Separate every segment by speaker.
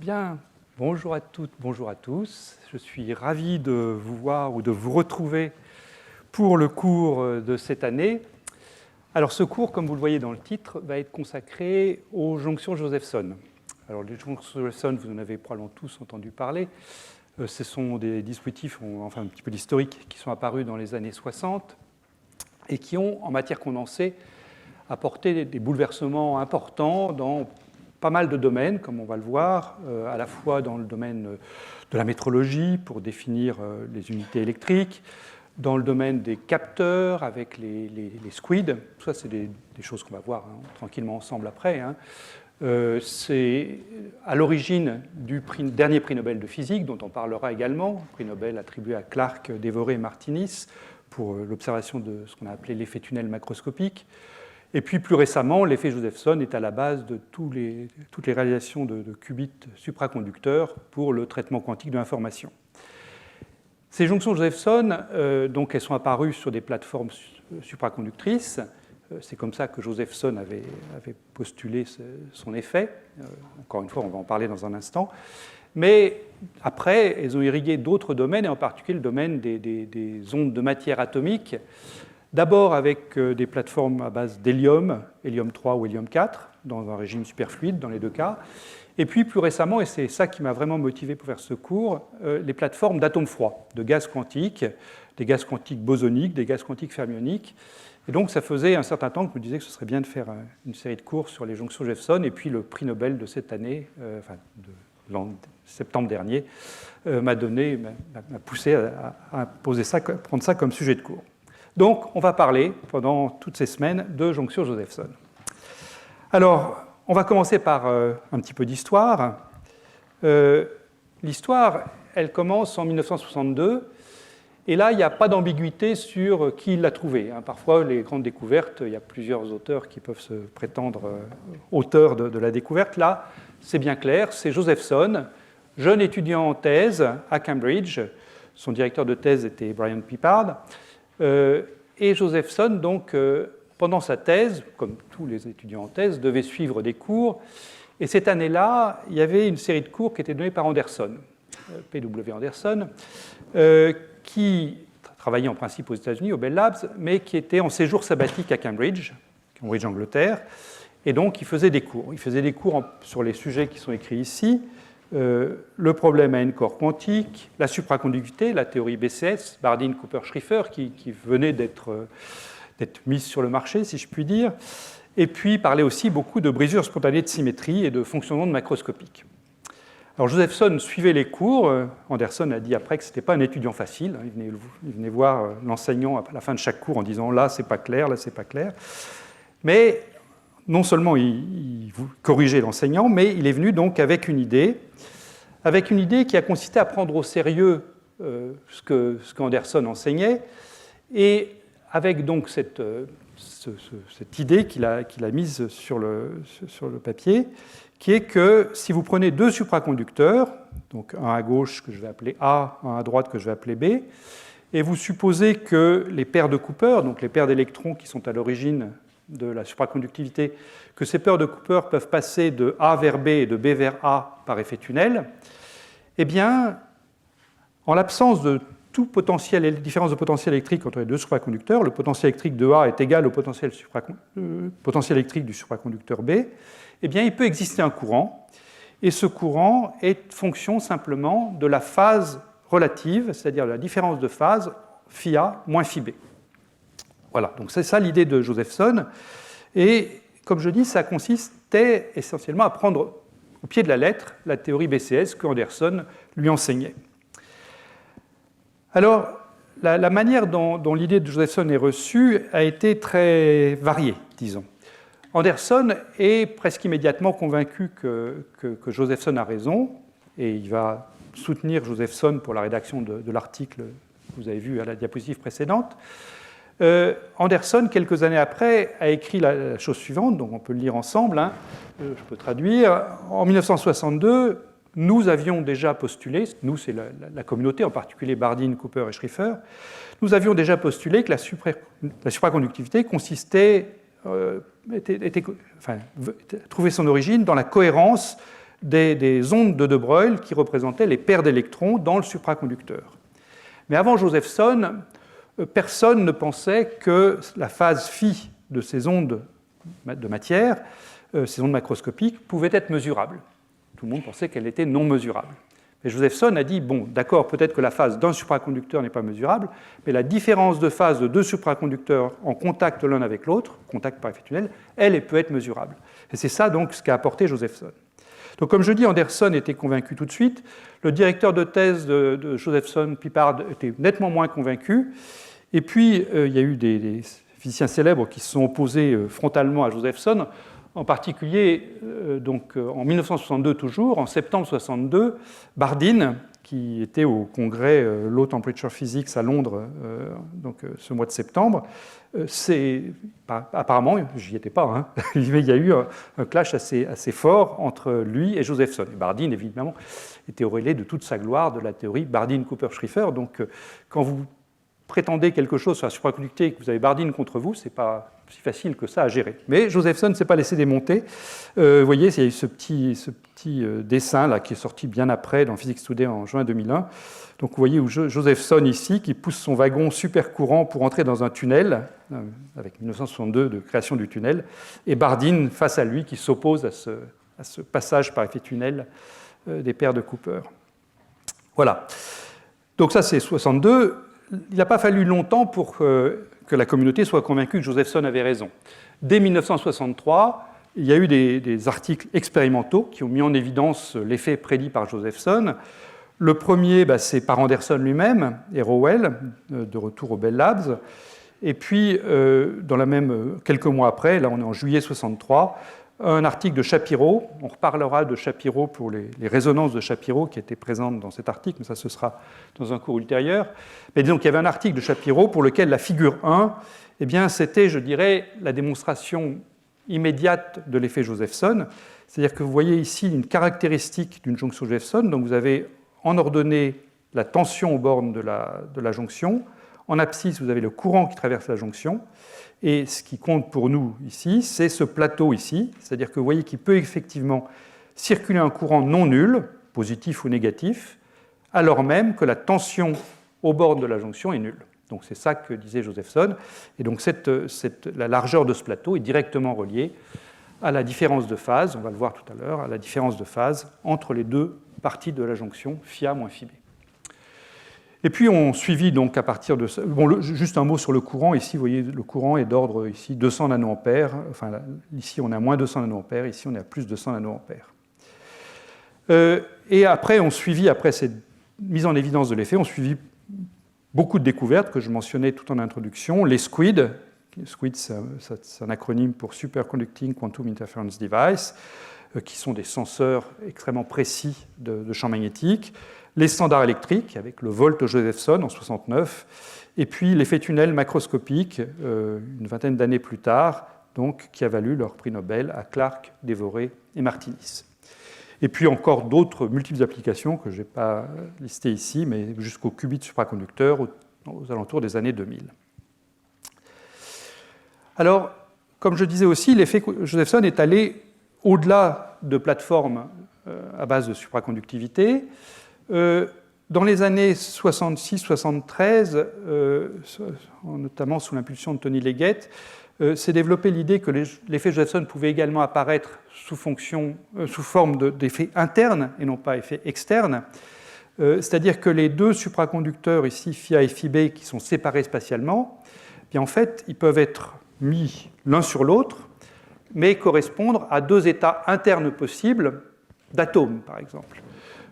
Speaker 1: Bien, bonjour à toutes, bonjour à tous. Je suis ravi de vous voir ou de vous retrouver pour le cours de cette année. Alors ce cours, comme vous le voyez dans le titre, va être consacré aux jonctions Josephson. Alors les jonctions Josephson, vous en avez probablement tous entendu parler. Ce sont des dispositifs, enfin un petit peu d'historique, qui sont apparus dans les années 60 et qui ont, en matière condensée, apporté des bouleversements importants dans pas mal de domaines, comme on va le voir, à la fois dans le domaine de la métrologie, pour définir les unités électriques, dans le domaine des capteurs, avec les squids. Tout ça, c'est des choses qu'on va voir tranquillement ensemble après. C'est à l'origine du dernier prix Nobel de physique, dont on parlera également, prix Nobel attribué à Clark, Devoré et Martinis, pour l'observation de ce qu'on a appelé l'effet tunnel macroscopique. Et puis plus récemment, l'effet Josephson est à la base de toutes les réalisations de qubits supraconducteurs pour le traitement quantique de l'information. Ces jonctions Josephson, donc elles sont apparues sur des plateformes supraconductrices. C'est comme ça que Josephson avait postulé son effet. Encore une fois, on va en parler dans un instant. Mais après, elles ont irrigué d'autres domaines, et en particulier le domaine des ondes de matière atomique. D'abord avec des plateformes à base d'hélium, hélium 3 ou hélium 4, dans un régime superfluide dans les deux cas. Et puis plus récemment, et c'est ça qui m'a vraiment motivé pour faire ce cours, les plateformes d'atomes froids, de gaz quantiques, des gaz quantiques bosoniques, des gaz quantiques fermioniques. Et donc ça faisait un certain temps que je me disais que ce serait bien de faire une série de cours sur les jonctions Josephson, et puis le prix Nobel de cette année, de septembre dernier, m'a poussé à prendre ça comme sujet de cours. Donc, on va parler pendant toutes ces semaines de jonctions Josephson. Alors, on va commencer par un petit peu d'histoire. L'histoire, elle commence en 1962, et là, il n'y a pas d'ambiguïté sur qui l'a trouvé. Parfois, les grandes découvertes, il y a plusieurs auteurs qui peuvent se prétendre auteurs de la découverte. Là, c'est bien clair, c'est Josephson, jeune étudiant en thèse à Cambridge. Son directeur de thèse était Brian Pippard. Et Josephson, donc, pendant sa thèse, comme tous les étudiants en thèse, devait suivre des cours. Et cette année-là, il y avait une série de cours qui était donnée par Anderson, P.W. Anderson, qui travaillait en principe aux États-Unis, au Bell Labs, mais qui était en séjour sabbatique à Cambridge, Angleterre. Et donc, il faisait des cours. Il faisait des cours sur les sujets qui sont écrits ici. Le problème à n-corps quantique, la supraconductivité, la théorie BCS, Bardeen, Cooper, Schrieffer, qui venait d'être mise sur le marché, si je puis dire, et puis parlait aussi beaucoup de brisures spontanées de symétrie et de fonctions d'onde macroscopiques. Alors Josephson suivait les cours. Anderson a dit après que ce n'était pas un étudiant facile. Il venait voir l'enseignant à la fin de chaque cours en disant « là, c'est pas clair, là, c'est pas clair ». Mais non seulement il corrigeait l'enseignant, mais il est venu donc avec une idée qui a consisté à prendre au sérieux ce qu'Anderson enseignait, et avec donc cette idée qu'il a mise sur le papier, qui est que si vous prenez deux supraconducteurs, donc un à gauche que je vais appeler A, un à droite que je vais appeler B, et vous supposez que les paires de Cooper, donc les paires d'électrons qui sont à l'origine de la supraconductivité, que ces paires de Cooper peuvent passer de A vers B et de B vers A par effet tunnel, eh bien, en l'absence de tout différence de potentiel électrique entre les deux supraconducteurs, le potentiel électrique de A est égal au potentiel électrique du supraconducteur B, eh bien, il peut exister un courant, et ce courant est fonction simplement de la phase relative, c'est-à-dire de la différence de phase phi A moins phi B. Voilà, donc c'est ça l'idée de Josephson. Et comme je dis, ça consistait essentiellement à prendre au pied de la lettre la théorie BCS que Anderson lui enseignait. Alors, la manière dont l'idée de Josephson est reçue a été très variée, disons. Anderson est presque immédiatement convaincu que Josephson a raison, et il va soutenir Josephson pour la rédaction de l'article que vous avez vu à la diapositive précédente. Anderson, quelques années après, a écrit la chose suivante, donc on peut le lire ensemble, je peux traduire. En 1962, nous avions déjà postulé, nous c'est la communauté, en particulier Bardeen, Cooper et Schrieffer, nous avions déjà postulé que la supraconductivité consistait, trouvait son origine dans la cohérence des ondes de De Broglie qui représentaient les paires d'électrons dans le supraconducteur. Mais avant Josephson, personne ne pensait que la phase phi de ces ondes de matière, ces ondes macroscopiques, pouvait être mesurable. Tout le monde pensait qu'elle était non mesurable. Et Josephson a dit, bon, d'accord, peut-être que la phase d'un supraconducteur n'est pas mesurable, mais la différence de phase de deux supraconducteurs en contact l'un avec l'autre, contact par effet tunnel, elle peut être mesurable. Et c'est ça donc ce qu'a apporté Josephson. Donc comme je dis, Anderson était convaincu tout de suite. Le directeur de thèse de Josephson, Pippard, était nettement moins convaincu. Et puis, il y a eu des physiciens célèbres qui se sont opposés frontalement à Josephson. En particulier, donc, en 1962 toujours, en septembre 1962, Bardeen, qui était au congrès Low Temperature Physics à Londres ce mois de septembre, apparemment, j'y étais pas, hein, il y a eu un clash assez fort entre lui et Josephson. Et Bardeen, évidemment, était auréolé de toute sa gloire de la théorie Bardeen-Cooper-Schrieffer. Donc, quand vous prétendez quelque chose sur la supraconductivité et que vous avez Bardeen contre vous, c'est pas si facile que ça à gérer. Mais Josephson ne s'est pas laissé démonter. Vous voyez, il y a eu ce petit dessin là, qui est sorti bien après dans Physics Today en juin 2001. Donc vous voyez Josephson ici qui pousse son wagon super courant pour entrer dans un tunnel, avec 1962 de création du tunnel, et Bardeen face à lui qui s'oppose à ce passage par effet tunnel des paires de Cooper. Voilà. Donc ça c'est 62. Il n'a pas fallu longtemps pour que la communauté soit convaincue que Josephson avait raison. Dès 1963, il y a eu des articles expérimentaux qui ont mis en évidence l'effet prédit par Josephson. Le premier, c'est par Anderson lui-même et Rowell, de retour au Bell Labs. Et puis, quelques mois après, là on est en juillet 1963, un article de Shapiro. On reparlera de Shapiro pour les résonances de Shapiro qui étaient présentes dans cet article, mais ça ce sera dans un cours ultérieur. Mais disons qu'il y avait un article de Shapiro pour lequel la figure 1, eh bien, c'était, je dirais, la démonstration immédiate de l'effet Josephson. C'est-à-dire que vous voyez ici une caractéristique d'une jonction Josephson. Donc vous avez en ordonnée la tension aux bornes de la jonction. En abscisse, vous avez le courant qui traverse la jonction. Et ce qui compte pour nous ici, c'est ce plateau ici. C'est-à-dire que vous voyez qu'il peut effectivement circuler un courant non nul, positif ou négatif, alors même que la tension aux bornes de la jonction est nulle. Donc c'est ça que disait Josephson. Et donc la largeur de ce plateau est directement reliée à la différence de phase, on va le voir tout à l'heure, à la différence de phase entre les deux parties de la jonction, phi A moins phi B. Et puis on suivit donc à partir de... Bon, juste un mot sur le courant. Ici, vous voyez, le courant est d'ordre ici 200 nanoampères. Enfin, là, ici, on est à moins 200 nanoampères. Ici, on est à plus de 200 nanoampères. Et après, on suivit, après cette mise en évidence de l'effet, on suivit beaucoup de découvertes que je mentionnais tout en introduction. Les SQUID. SQUID, c'est un acronyme pour Superconducting Quantum Interference Device, qui sont des senseurs extrêmement précis de champs magnétiques. Les standards électriques, avec le volt Josephson en 1969, et puis l'effet tunnel macroscopique, une vingtaine d'années plus tard, donc, qui a valu leur prix Nobel à Clark, Devoré et Martinis. Et puis encore d'autres multiples applications que je n'ai pas listées ici, mais jusqu'au qubit supraconducteur aux alentours des années 2000. Alors, comme je disais aussi, l'effet Josephson est allé au-delà de plateformes à base de supraconductivité. Dans les années 66-73, notamment sous l'impulsion de Tony Leggett, s'est développée l'idée que l'effet Josephson pouvait également apparaître sous forme d'effet interne et non pas effet externe. C'est-à-dire que les deux supraconducteurs, ici, phi A et phi B, qui sont séparés spatialement, bien en fait, ils peuvent être mis l'un sur l'autre, mais correspondre à deux états internes possibles d'atomes, par exemple.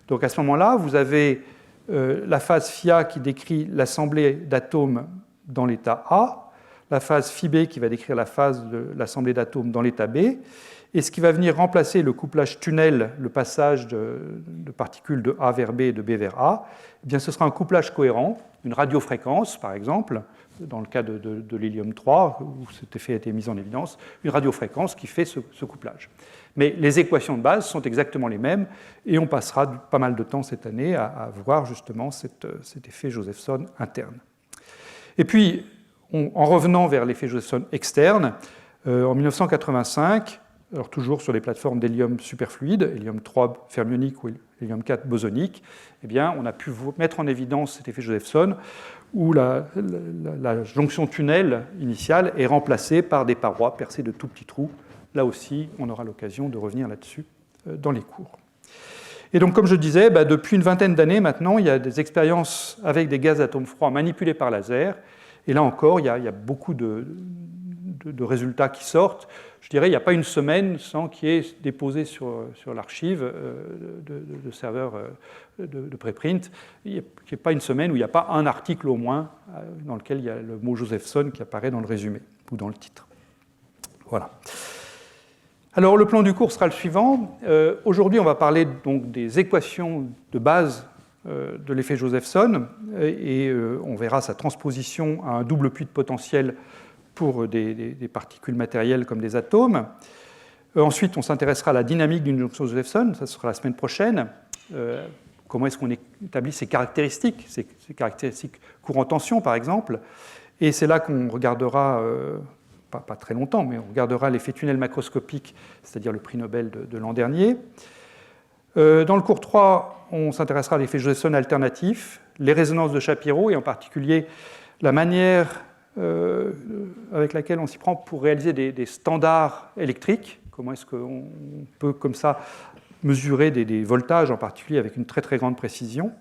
Speaker 1: Donc à ce moment-là, vous avez la phase phi A qui décrit l'assemblée d'atomes dans l'état A, la phase phi B qui va décrire la phase de l'assemblée d'atomes dans l'état B, et ce qui va venir remplacer le couplage tunnel, le passage de particules de A vers B et de B vers A, eh bien, ce sera un couplage cohérent, une radiofréquence par exemple, dans le cas de l'hélium-3, où cet effet a été mis en évidence, une radiofréquence qui fait ce couplage. Mais les équations de base sont exactement les mêmes, et on passera pas mal de temps cette année à voir justement cet effet Josephson interne. Et puis, en revenant vers l'effet Josephson externe, en 1985, alors toujours sur les plateformes d'hélium superfluide, hélium 3 fermionique ou hélium 4 bosonique, eh bien, on a pu mettre en évidence cet effet Josephson où la jonction tunnel initiale est remplacée par des parois percées de tout petits trous. Là aussi, on aura l'occasion de revenir là-dessus dans les cours. Et donc, comme je disais, depuis une vingtaine d'années maintenant, il y a des expériences avec des gaz à atomes froids manipulés par laser. Et là encore, il y a beaucoup de résultats qui sortent. Je dirais, il n'y a pas une semaine sans qu'il y ait déposé sur l'archive de serveurs de préprint. Il n'y a pas une semaine où il n'y a pas un article au moins dans lequel il y a le mot Josephson qui apparaît dans le résumé ou dans le titre. Voilà. Alors, le plan du cours sera le suivant. Aujourd'hui, on va parler donc des équations de base de l'effet Josephson et on verra sa transposition à un double puits de potentiel pour des particules matérielles comme des atomes. Ensuite, on s'intéressera à la dynamique d'une jonction Josephson, ça sera la semaine prochaine. Comment est-ce qu'on établit ces caractéristiques courant-tension, par exemple. Et c'est là qu'on regardera, pas très longtemps, mais on regardera l'effet tunnel macroscopique, c'est-à-dire le prix Nobel de l'an dernier. Dans le cours 3, on s'intéressera à l'effet Josephson alternatif, les résonances de Shapiro, et en particulier la manière avec laquelle on s'y prend pour réaliser des standards électriques. Comment est-ce qu'on peut, comme ça, mesurer des voltages, en particulier avec une très très grande précision.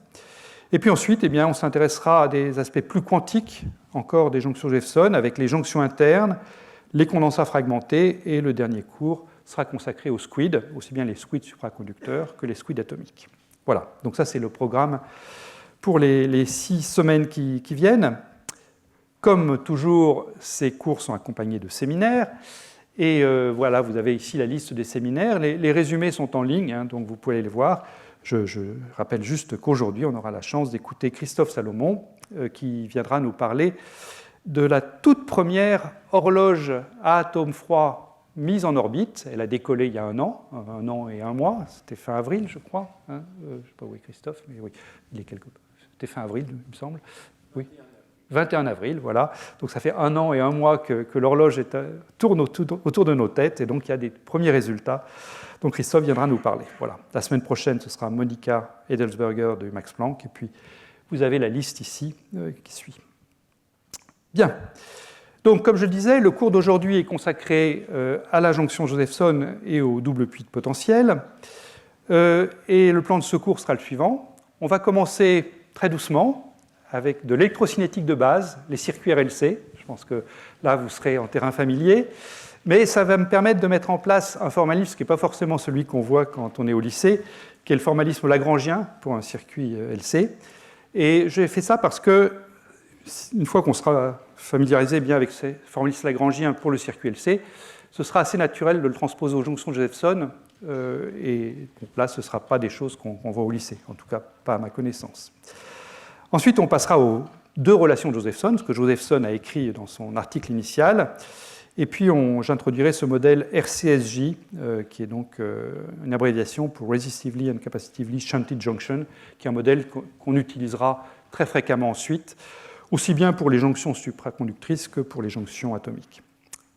Speaker 1: Et puis ensuite, on s'intéressera à des aspects plus quantiques, encore des jonctions Josephson, avec les jonctions internes, les condensats fragmentés, et le dernier cours sera consacré aux squids, aussi bien les squids supraconducteurs que les squids atomiques. Voilà, donc ça c'est le programme pour les 6 semaines qui viennent. Comme toujours, ces cours sont accompagnés de séminaires, et voilà, vous avez ici la liste des séminaires. Les résumés sont en ligne, donc vous pouvez les voir. Je rappelle juste qu'aujourd'hui, on aura la chance d'écouter Christophe Salomon, qui viendra nous parler de la toute première horloge à atomes froids mise en orbite. Elle a décollé il y a un an et un mois. C'était fin avril, je crois. Je ne sais pas où est Christophe, mais oui, il est quelque part. C'était fin avril, il me semble. Oui. 21 avril, voilà. Donc ça fait 1 an et 1 mois que l'horloge tourne autour de nos têtes, et donc il y a des premiers résultats. Donc Christophe viendra nous parler. Voilà. La semaine prochaine, ce sera Monika Edelsberger de Max Planck, et puis vous avez la liste ici qui suit. Bien. Donc, comme je le disais, le cours d'aujourd'hui est consacré à la jonction Josephson et au double puits de potentiel. Et le plan de ce cours sera le suivant. On va commencer très doucement avec de l'électrocinétique de base, les circuits RLC. Je pense que là, vous serez en terrain familier. Mais ça va me permettre de mettre en place un formalisme qui n'est pas forcément celui qu'on voit quand on est au lycée, qui est le formalisme lagrangien pour un circuit LC. Et j'ai fait ça parce que, une fois qu'on sera familiarisé bien avec ces formalismes lagrangiens pour le circuit LC, ce sera assez naturel de le transposer aux jonctions Josephson. Et donc là, ce ne sera pas des choses qu'on voit au lycée, en tout cas pas à ma connaissance. Ensuite, on passera aux 2 relations de Josephson, ce que Josephson a écrit dans son article initial. Et puis, j'introduirai ce modèle RCSJ, qui est donc une abréviation pour Resistively and Capacitively Shunted Junction, qui est un modèle qu'on utilisera très fréquemment ensuite, aussi bien pour les jonctions supraconductrices que pour les jonctions atomiques.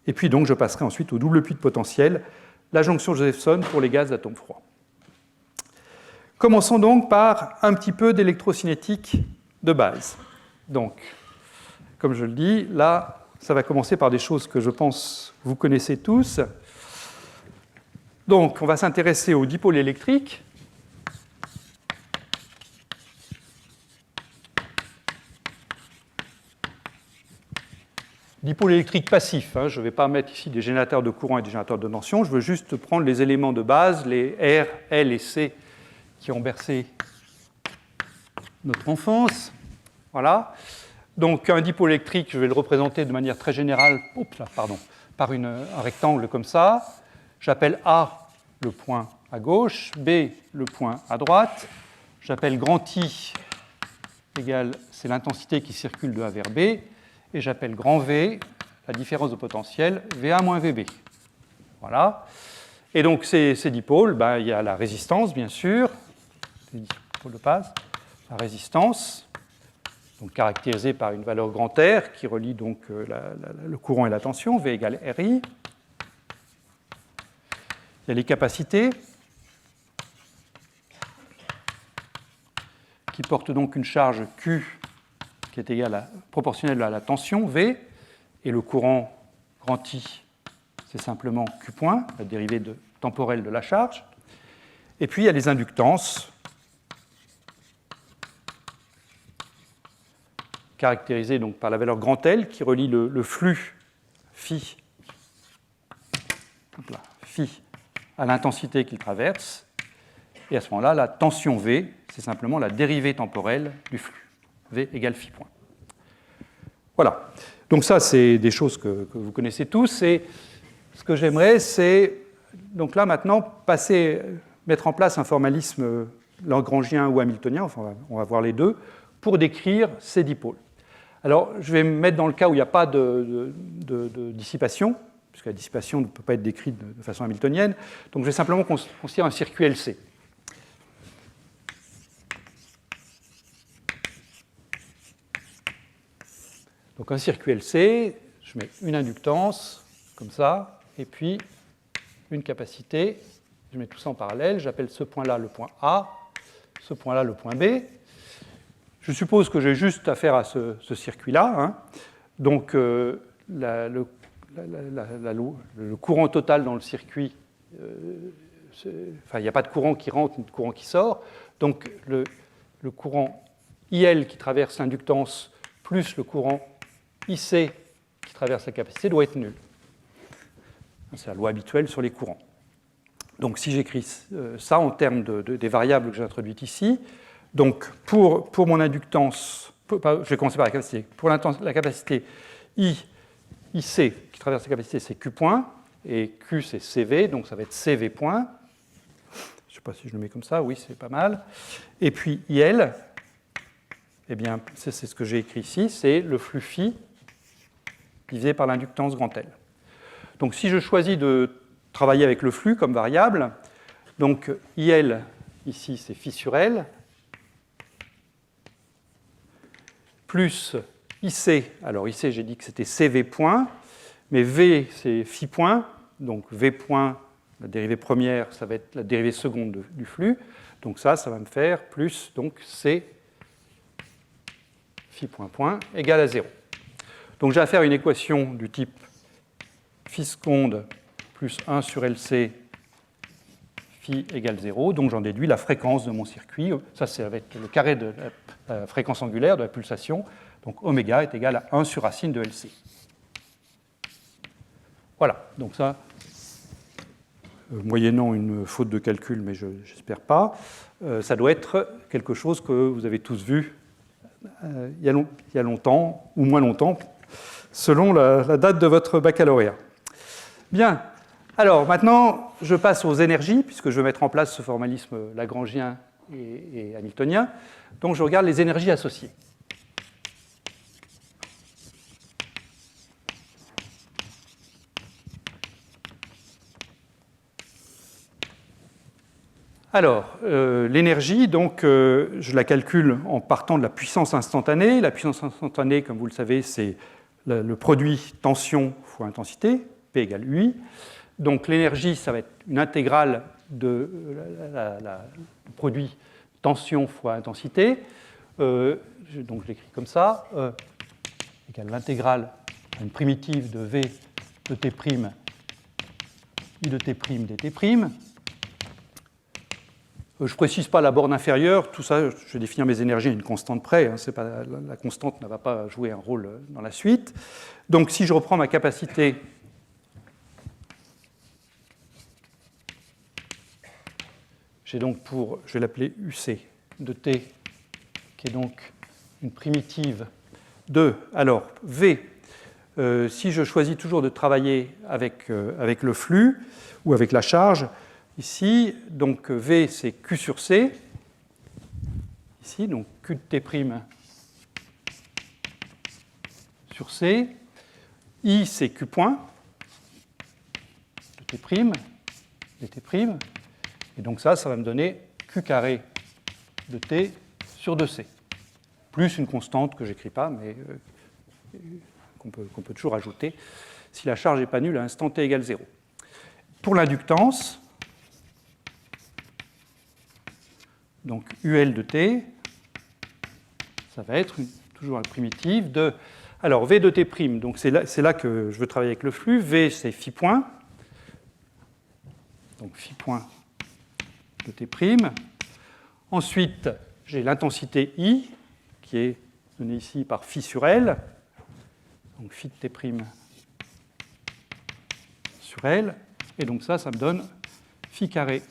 Speaker 1: Et puis, donc, je passerai ensuite au double puits de potentiel, la jonction Josephson pour les gaz d'atomes froids. Commençons donc par un petit peu d'électrocinétique de base. Donc, comme je le dis, là, ça va commencer par des choses que je pense vous connaissez tous. Donc, on va s'intéresser au dipôle électrique. Dipôle électrique passif. Je ne vais pas mettre ici des générateurs de courant et des générateurs de tension. Je veux juste prendre les éléments de base, les R, L et C, qui ont bercé notre enfance. Voilà. Donc un dipôle électrique, je vais le représenter de manière très générale par un rectangle comme ça. J'appelle A le point à gauche, B le point à droite. J'appelle grand I égale, c'est l'intensité qui circule de A vers B. Et j'appelle grand V la différence de potentiel VA moins VB. Voilà. Et donc ces dipôles, il y a la résistance, bien sûr, les dipôles de base, la résistance, donc caractérisée par une valeur grand R qui relie donc le courant et la tension, V égale RI. il y a les capacités qui portent donc une charge Q qui est égale proportionnelle à la tension V, et le courant grand I, c'est simplement Q point, la dérivée temporelle de la charge. Et puis il y a les inductances caractérisées donc par la valeur grand L qui relie le flux phi à l'intensité qu'il traverse. Et à ce moment-là, la tension V, c'est simplement la dérivée temporelle du flux. V égale phi point. Voilà. Donc ça, c'est des choses que vous connaissez tous. Et ce que j'aimerais, c'est, donc là maintenant, mettre en place un formalisme lagrangien ou hamiltonien, enfin on va voir les deux, pour décrire ces dipôles. Alors, je vais me mettre dans le cas où il n'y a pas de dissipation, puisque la dissipation ne peut pas être décrite de façon hamiltonienne. Donc, je vais simplement considérer un circuit LC. Donc, un circuit LC, je mets une inductance, comme ça, et puis une capacité. Je mets tout ça en parallèle. J'appelle ce point-là le point A, ce point-là le point B. Je suppose que j'ai juste affaire à ce circuit-là. Hein. Donc, le courant total dans le circuit, il n'y a pas de courant qui rentre ni de courant qui sort. Donc, le courant IL qui traverse l'inductance plus le courant IC qui traverse la capacité doit être nul. C'est la loi habituelle sur les courants. Donc, si j'écris ça en termes des variables que j'ai introduites ici, donc, pour mon inductance, je vais commencer par la capacité. Pour la capacité IC qui traverse la capacité, c'est Q point, et Q, c'est CV, donc ça va être CV point. Je ne sais pas si je le mets comme ça, oui, c'est pas mal. Et puis IL, eh bien, c'est ce que j'ai écrit ici, c'est le flux phi divisé par l'inductance grand L. Donc, si je choisis de travailler avec le flux comme variable, donc IL, ici, c'est phi sur L, plus IC, alors IC, j'ai dit que c'était CV point, mais V, c'est phi point, donc V point, la dérivée première, ça va être la dérivée seconde du flux, donc ça va me faire plus, donc C phi point point égale à 0. Donc j'ai affaire à une équation du type phi seconde plus 1 sur LC phi égale 0, donc j'en déduis la fréquence de mon circuit, ça c'est avec le carré de la fréquence angulaire de la pulsation, donc oméga est égal à 1 sur racine de LC. Voilà, donc ça, moyennant une faute de calcul, mais je n'espère pas, ça doit être quelque chose que vous avez tous vu il y a longtemps, ou moins longtemps, selon la date de votre baccalauréat. Bien. Alors, maintenant, je passe aux énergies, puisque je veux mettre en place ce formalisme lagrangien et hamiltonien. Donc, je regarde les énergies associées. Alors, l'énergie, donc, je la calcule en partant de la puissance instantanée. La puissance instantanée, comme vous le savez, c'est le produit tension fois intensité, P égale UI. Donc l'énergie, ça va être une intégrale de le produit tension fois intensité. Donc je l'écris comme ça, égale l'intégrale à une primitive de V de T', I de T', dt'. Je ne précise pas la borne inférieure, tout ça, je vais définir mes énergies à une constante près. Hein, la constante ne va pas jouer un rôle dans la suite. Donc si je reprends ma capacité j'ai donc je vais l'appeler UC de T, qui est donc une primitive de, alors V, si je choisis toujours de travailler avec le flux ou avec la charge, ici, donc V c'est Q sur C, ici, donc Q de T' sur C, I c'est Q point de T', dt', et donc ça va me donner Q carré de T sur 2C, plus une constante que je n'écris pas, mais qu'on peut toujours ajouter si la charge n'est pas nulle à instant T égale 0. Pour l'inductance, donc UL de T, ça va être toujours la primitive de... Alors, V de T', donc c'est là que je veux travailler avec le flux. V, c'est phi point. Donc, phi point de T'. Ensuite, j'ai l'intensité I, qui est donnée ici par phi sur L. Donc, phi de T' sur L. Et donc, ça me donne phi carré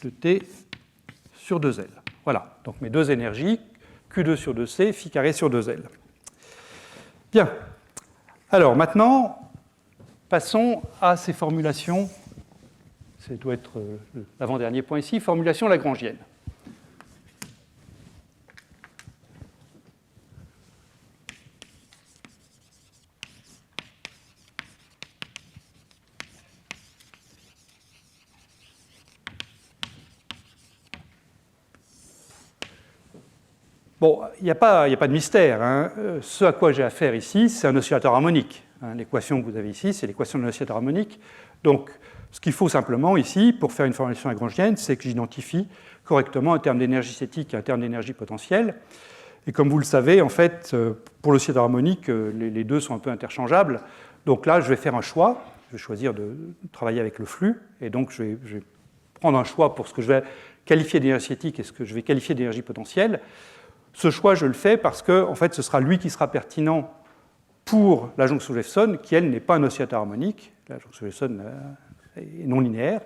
Speaker 1: de T sur 2L. Voilà, donc mes deux énergies, Q2 sur 2C, phi carré sur 2L. Bien. Alors maintenant, passons à ces formulations. Ça doit être l'avant-dernier point ici, formulation lagrangienne. Bon, il n'y a pas de mystère. Hein. Ce à quoi j'ai affaire ici, c'est un oscillateur harmonique. Hein. L'équation que vous avez ici, c'est l'équation de l'oscillateur harmonique. Donc, ce qu'il faut simplement ici, pour faire une formulation lagrangienne, c'est que j'identifie correctement un terme d'énergie cinétique et un terme d'énergie potentielle. Et comme vous le savez, en fait, pour l'oscillateur harmonique, les deux sont un peu interchangeables. Donc là, je vais faire un choix. Je vais choisir de travailler avec le flux. Et donc, je vais prendre un choix pour ce que je vais qualifier d'énergie cinétique et ce que je vais qualifier d'énergie potentielle. Ce choix, je le fais parce que, en fait, ce sera lui qui sera pertinent pour la jonction Jefferson, qui, elle, n'est pas un oscillateur harmonique. La jonction Jefferson est non linéaire.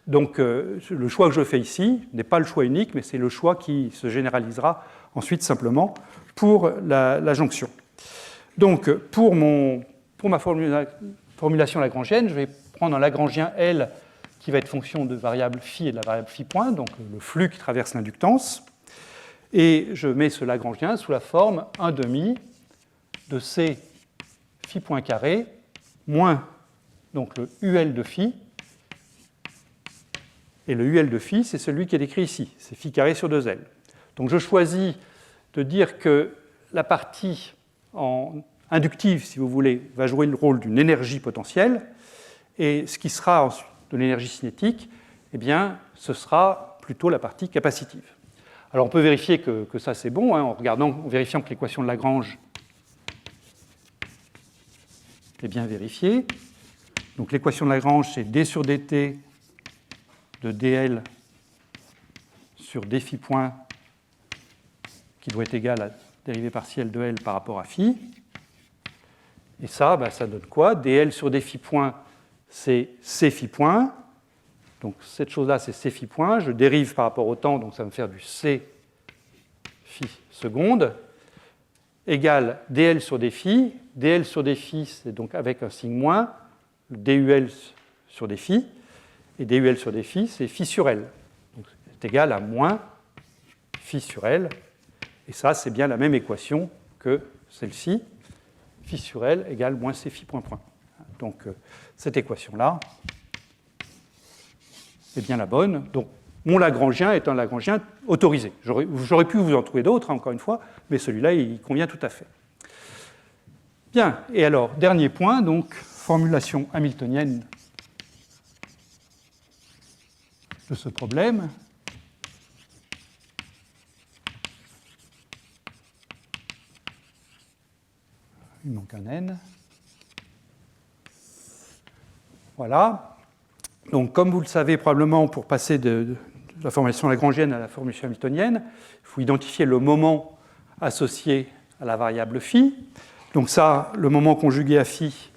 Speaker 1: Donc, le choix que je fais ici n'est pas le choix unique, mais c'est le choix qui se généralisera ensuite simplement pour la jonction. Donc, pour ma formulation lagrangienne, je vais prendre un lagrangien L qui va être fonction de variable phi et de la variable phi point, donc le flux qui traverse l'inductance. Et je mets ce lagrangien sous la forme 1/2 de C phi point carré moins donc le UL de phi. Et le UL de phi, c'est celui qui est écrit ici, c'est phi carré sur 2L. Donc je choisis de dire que la partie inductive, si vous voulez, va jouer le rôle d'une énergie potentielle, et ce qui sera de l'énergie cinétique, eh bien, ce sera plutôt la partie capacitive. Alors on peut vérifier que ça c'est bon, hein, en vérifiant que l'équation de Lagrange est bien vérifiée. Donc l'équation de Lagrange, c'est d sur dt de dl sur d phi point qui doit être égal à la dérivée partielle de L par rapport à phi. Et ça, ça donne quoi? dl sur d phi point, c'est c phi point. Donc cette chose-là, c'est c phi point. Je dérive par rapport au temps, donc ça va me faire du c phi seconde, égale dl sur d phi. dl sur d phi, c'est donc avec un signe moins, le dul sur d phi. Et dul sur d phi, c'est phi sur L. Donc c'est égal à moins phi sur L. Et ça, c'est bien la même équation que celle-ci. Phi sur L égale moins c phi point point. Donc cette équation-là est bien la bonne. Donc mon Lagrangien est un Lagrangien autorisé. J'aurais pu vous en trouver d'autres, encore une fois, mais celui-là, il convient tout à fait. Bien, et alors, dernier point, donc, formulation hamiltonienne de ce problème. Il manque un n. Voilà. Donc, comme vous le savez probablement, pour passer de la formulation lagrangienne à la formulation hamiltonienne, il faut identifier le moment associé à la variable phi. Donc ça, le moment conjugué à phi,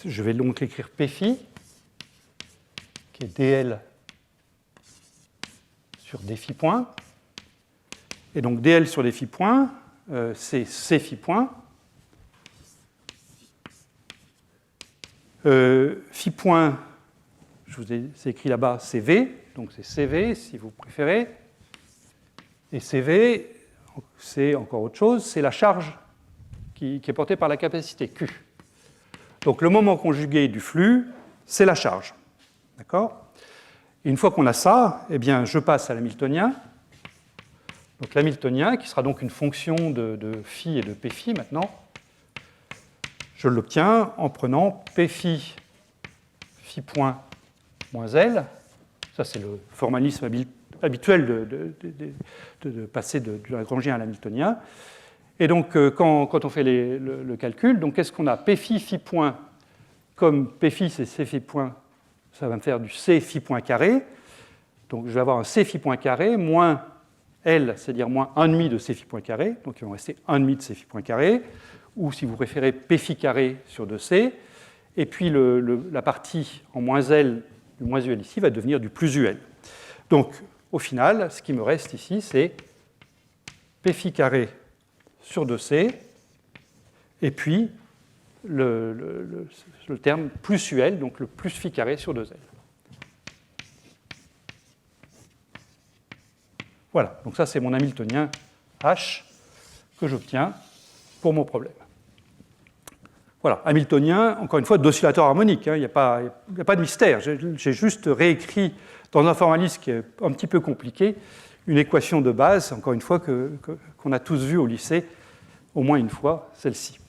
Speaker 1: je vais donc écrire p phi, qui est dl sur d phi point. Et donc dl sur d phi point, c'est c phi point. Phi point, je vous ai écrit là-bas, c'est V, donc c'est CV si vous préférez. Et CV, c'est encore autre chose, c'est la charge qui est portée par la capacité Q. Donc le moment conjugué du flux, c'est la charge. D'accord ? Et une fois qu'on a ça, eh bien, je passe à l'hamiltonien. Donc l'hamiltonien, qui sera donc une fonction de phi et de p phi maintenant. Je l'obtiens en prenant P phi point moins L. Ça, c'est le formalisme habituel de passer du lagrangien à l'hamiltonien. Et donc, quand on fait le calcul, donc qu'est-ce qu'on a? P phi point, comme P phi c'est C phi point, ça va me faire du C phi point carré. Donc, je vais avoir un C phi point carré moins L, c'est-à-dire moins 1,5 de C phi point carré. Donc, il va me rester 1,5 de C phi point carré. Ou, si vous préférez, P phi carré sur 2C. Et puis, la partie en moins L, du moins UL ici, va devenir du plus UL. Donc, au final, ce qui me reste ici, c'est P phi carré sur 2C, et puis le terme plus UL, donc le plus phi carré sur 2L. Voilà, donc ça c'est mon hamiltonien H que j'obtiens pour mon problème. Voilà, hamiltonien, encore une fois, d'oscillateur harmonique, il n'y a pas de mystère. J'ai juste réécrit dans un formalisme qui est un petit peu compliqué une équation de base, encore une fois, qu'on a tous vue au lycée, au moins une fois, celle-ci.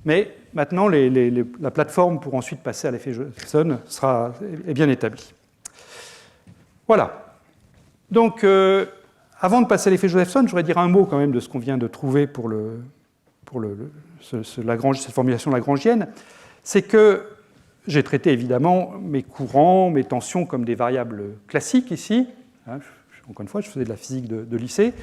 Speaker 1: Mais maintenant, la plateforme pour ensuite passer à l'effet Josephson est bien établie. Voilà. Donc, avant de passer à l'effet Josephson, je voudrais dire un mot quand même de ce qu'on vient de trouver pour cette formulation lagrangienne. C'est que j'ai traité évidemment mes courants, mes tensions comme des variables classiques ici. Encore une fois, je faisais de la physique de lycée.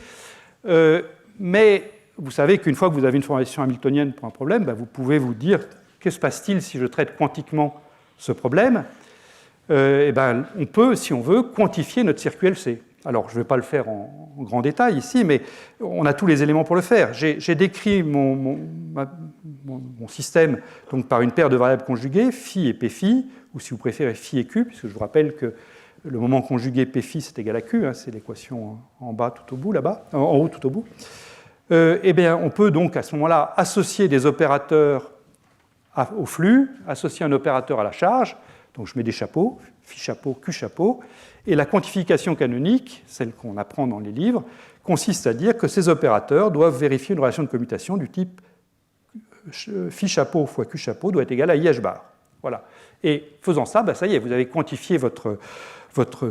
Speaker 1: Mais vous savez qu'une fois que vous avez une formulation hamiltonienne pour un problème, vous pouvez vous dire que se passe-t-il si je traite quantiquement ce problème. On peut, si on veut, quantifier notre circuit LC. Alors, je ne vais pas le faire en grand détail ici, mais on a tous les éléments pour le faire. J'ai décrit mon système donc, par une paire de variables conjuguées, phi et p phi, ou si vous préférez phi et q, puisque je vous rappelle que le moment conjugué p phi c'est égal à q, c'est l'équation en bas tout au bout, là-bas, en haut tout au bout. On peut donc à ce moment-là associer des opérateurs au flux, associer un opérateur à la charge, donc je mets des chapeaux, phi chapeau, q chapeau, et la quantification canonique, celle qu'on apprend dans les livres, consiste à dire que ces opérateurs doivent vérifier une relation de commutation du type phi chapeau fois q chapeau doit être égal à IH bar. Voilà. Et faisant ça, ça y est, vous avez quantifié votre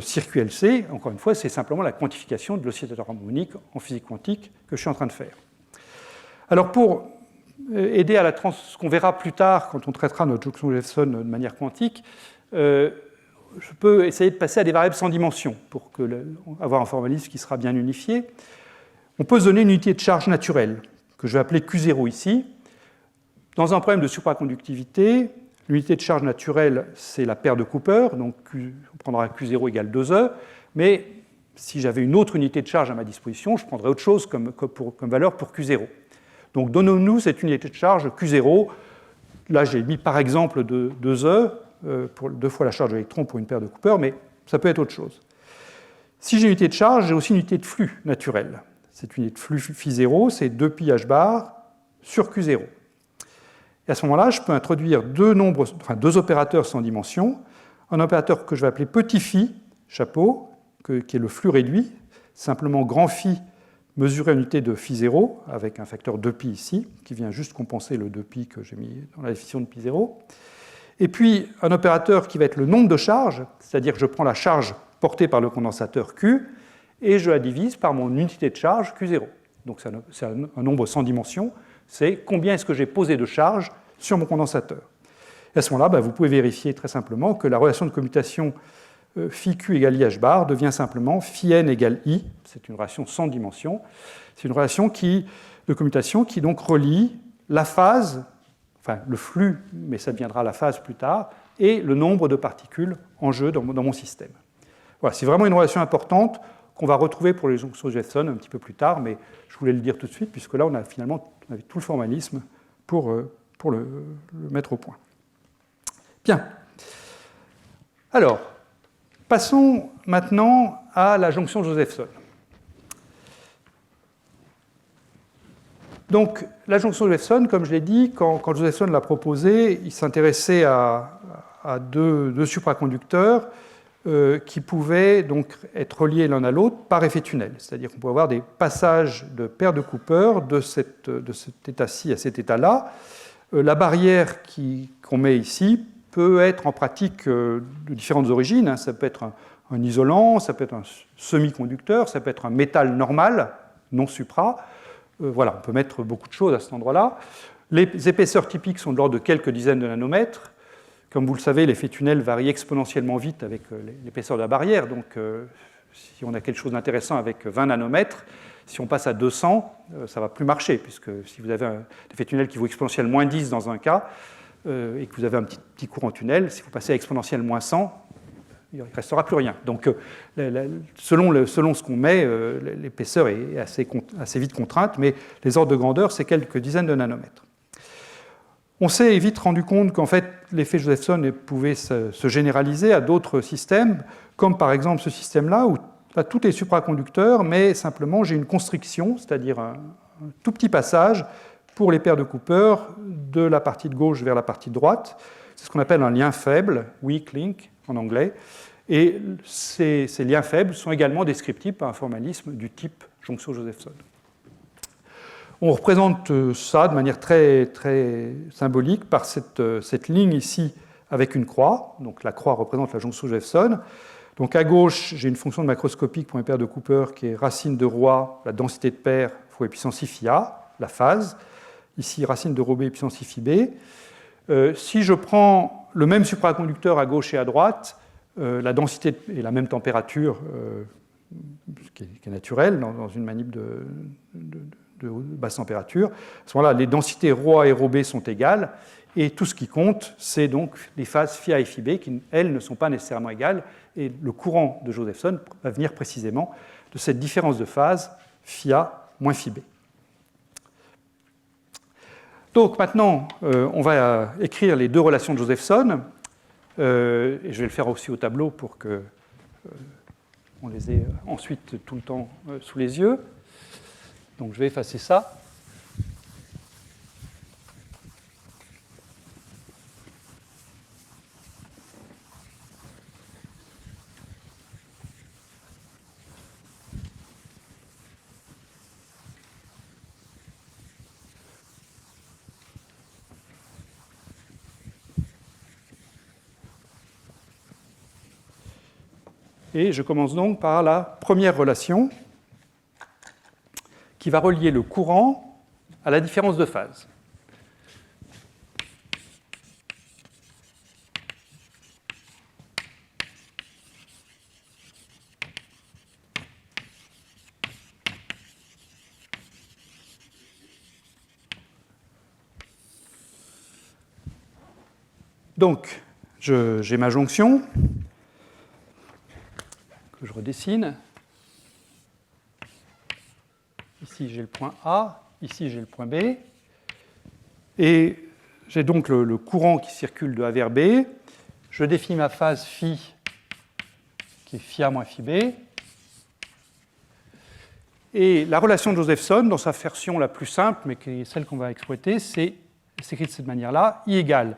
Speaker 1: circuit LC. Encore une fois, c'est simplement la quantification de l'oscillateur harmonique en physique quantique que je suis en train de faire. Alors pour aider à ce qu'on verra plus tard quand on traitera notre jonction Josephson de manière quantique, je peux essayer de passer à des variables sans dimension pour avoir un formalisme qui sera bien unifié. On peut se donner une unité de charge naturelle, que je vais appeler Q0 ici. Dans un problème de supraconductivité, l'unité de charge naturelle, c'est la paire de Cooper, donc on prendra Q0 égale 2E, mais si j'avais une autre unité de charge à ma disposition, je prendrais autre chose comme valeur pour Q0. Donc donnons-nous cette unité de charge Q0. Là, j'ai mis par exemple 2E, pour 2 fois la charge de l'électron pour une paire de Cooper, mais ça peut être autre chose. Si j'ai une unité de charge, j'ai aussi une unité de flux naturelle. Cette unité de flux phi0, c'est 2πh bar sur Q0. Et à ce moment-là, je peux introduire deux opérateurs sans dimension. Un opérateur que je vais appeler petit phi, chapeau, qui est le flux réduit, simplement grand phi mesuré en unité de phi0, avec un facteur 2π ici, qui vient juste compenser le 2π que j'ai mis dans la définition de π0. Et puis un opérateur qui va être le nombre de charges, c'est-à-dire que je prends la charge portée par le condensateur Q, et je la divise par mon unité de charge Q0. Donc c'est un nombre sans dimension, c'est combien est-ce que j'ai posé de charge sur mon condensateur. Et à ce moment-là, vous pouvez vérifier très simplement que la relation de commutation phi q égale IH bar devient simplement phi n égale I, c'est une relation sans dimension, c'est une relation de commutation qui donc relie la phase, enfin le flux, mais ça deviendra la phase plus tard, et le nombre de particules en jeu dans mon système. Voilà, c'est vraiment une relation importante qu'on va retrouver pour les jonctions Josephson un petit peu plus tard, mais je voulais le dire tout de suite, puisque là, on avait tout le formalisme pour le mettre au point. Bien. Alors, passons maintenant à la jonction Josephson. Donc, la jonction Josephson, comme je l'ai dit, quand Josephson l'a proposée, il s'intéressait à deux supraconducteurs qui pouvaient donc être reliés l'un à l'autre par effet tunnel. C'est-à-dire qu'on peut avoir des passages de paires de Cooper de cet état-ci à cet état-là, La barrière qu'on met ici peut être en pratique de différentes origines, hein. Ça peut être un isolant, ça peut être un semi-conducteur, ça peut être un métal normal, non supra. Voilà, on peut mettre beaucoup de choses à cet endroit-là. Les épaisseurs typiques sont de l'ordre de quelques dizaines de nanomètres. Comme vous le savez, l'effet tunnel varie exponentiellement vite avec l'épaisseur de la barrière. Donc, si on a quelque chose d'intéressant avec 20 nanomètres, si on passe à 200, ça ne va plus marcher, puisque si vous avez un effet tunnel qui vaut exponentielle moins 10 dans un cas, et que vous avez un petit courant tunnel, si vous passez à exponentielle moins 100, il ne restera plus rien. Donc, selon ce qu'on met, l'épaisseur est assez vite contrainte, mais les ordres de grandeur, c'est quelques dizaines de nanomètres. On s'est vite rendu compte qu'en fait, l'effet Josephson pouvait se généraliser à d'autres systèmes, comme par exemple ce système-là, où tout est supraconducteur, mais simplement j'ai une constriction, c'est-à-dire un tout petit passage pour les paires de Cooper de la partie de gauche vers la partie de droite. C'est ce qu'on appelle un lien faible, weak link en anglais. Et ces liens faibles sont également descriptibles par un formalisme du type Jonction-Josephson. On représente ça de manière très, très symbolique par cette ligne ici avec une croix. Donc la croix représente la Jonction-Josephson. Donc à gauche, j'ai une fonction de macroscopique pour une paire de Cooper qui est racine de rho, la densité de paire fois puissance i phi a, la phase. Ici, racine de rho b puissance i phi b. Si je prends le même supraconducteur à gauche et à droite, la densité et la même température, qui est naturelle dans une manip de basse température, à ce moment-là, les densités ρA et ρB sont égales, et tout ce qui compte, c'est donc les phases phi A et phi B qui, elles, ne sont pas nécessairement égales, et le courant de Josephson va venir précisément de cette différence de phase phi A moins phi B. Donc maintenant, on va écrire les deux relations de Josephson, et je vais le faire aussi au tableau pour qu'on les ait ensuite tout le temps sous les yeux. Donc je vais effacer ça. Et je commence donc par la première relation qui va relier le courant à la différence de phase. Donc, j'ai ma jonction que je redessine. Ici, j'ai le point A, ici, j'ai le point B. Et j'ai donc le courant qui circule de A vers B. Je définis ma phase phi, qui est phi A moins phi B. Et la relation de Josephson, dans sa version la plus simple, mais qui est celle qu'on va exploiter, c'est écrit de cette manière-là, I égale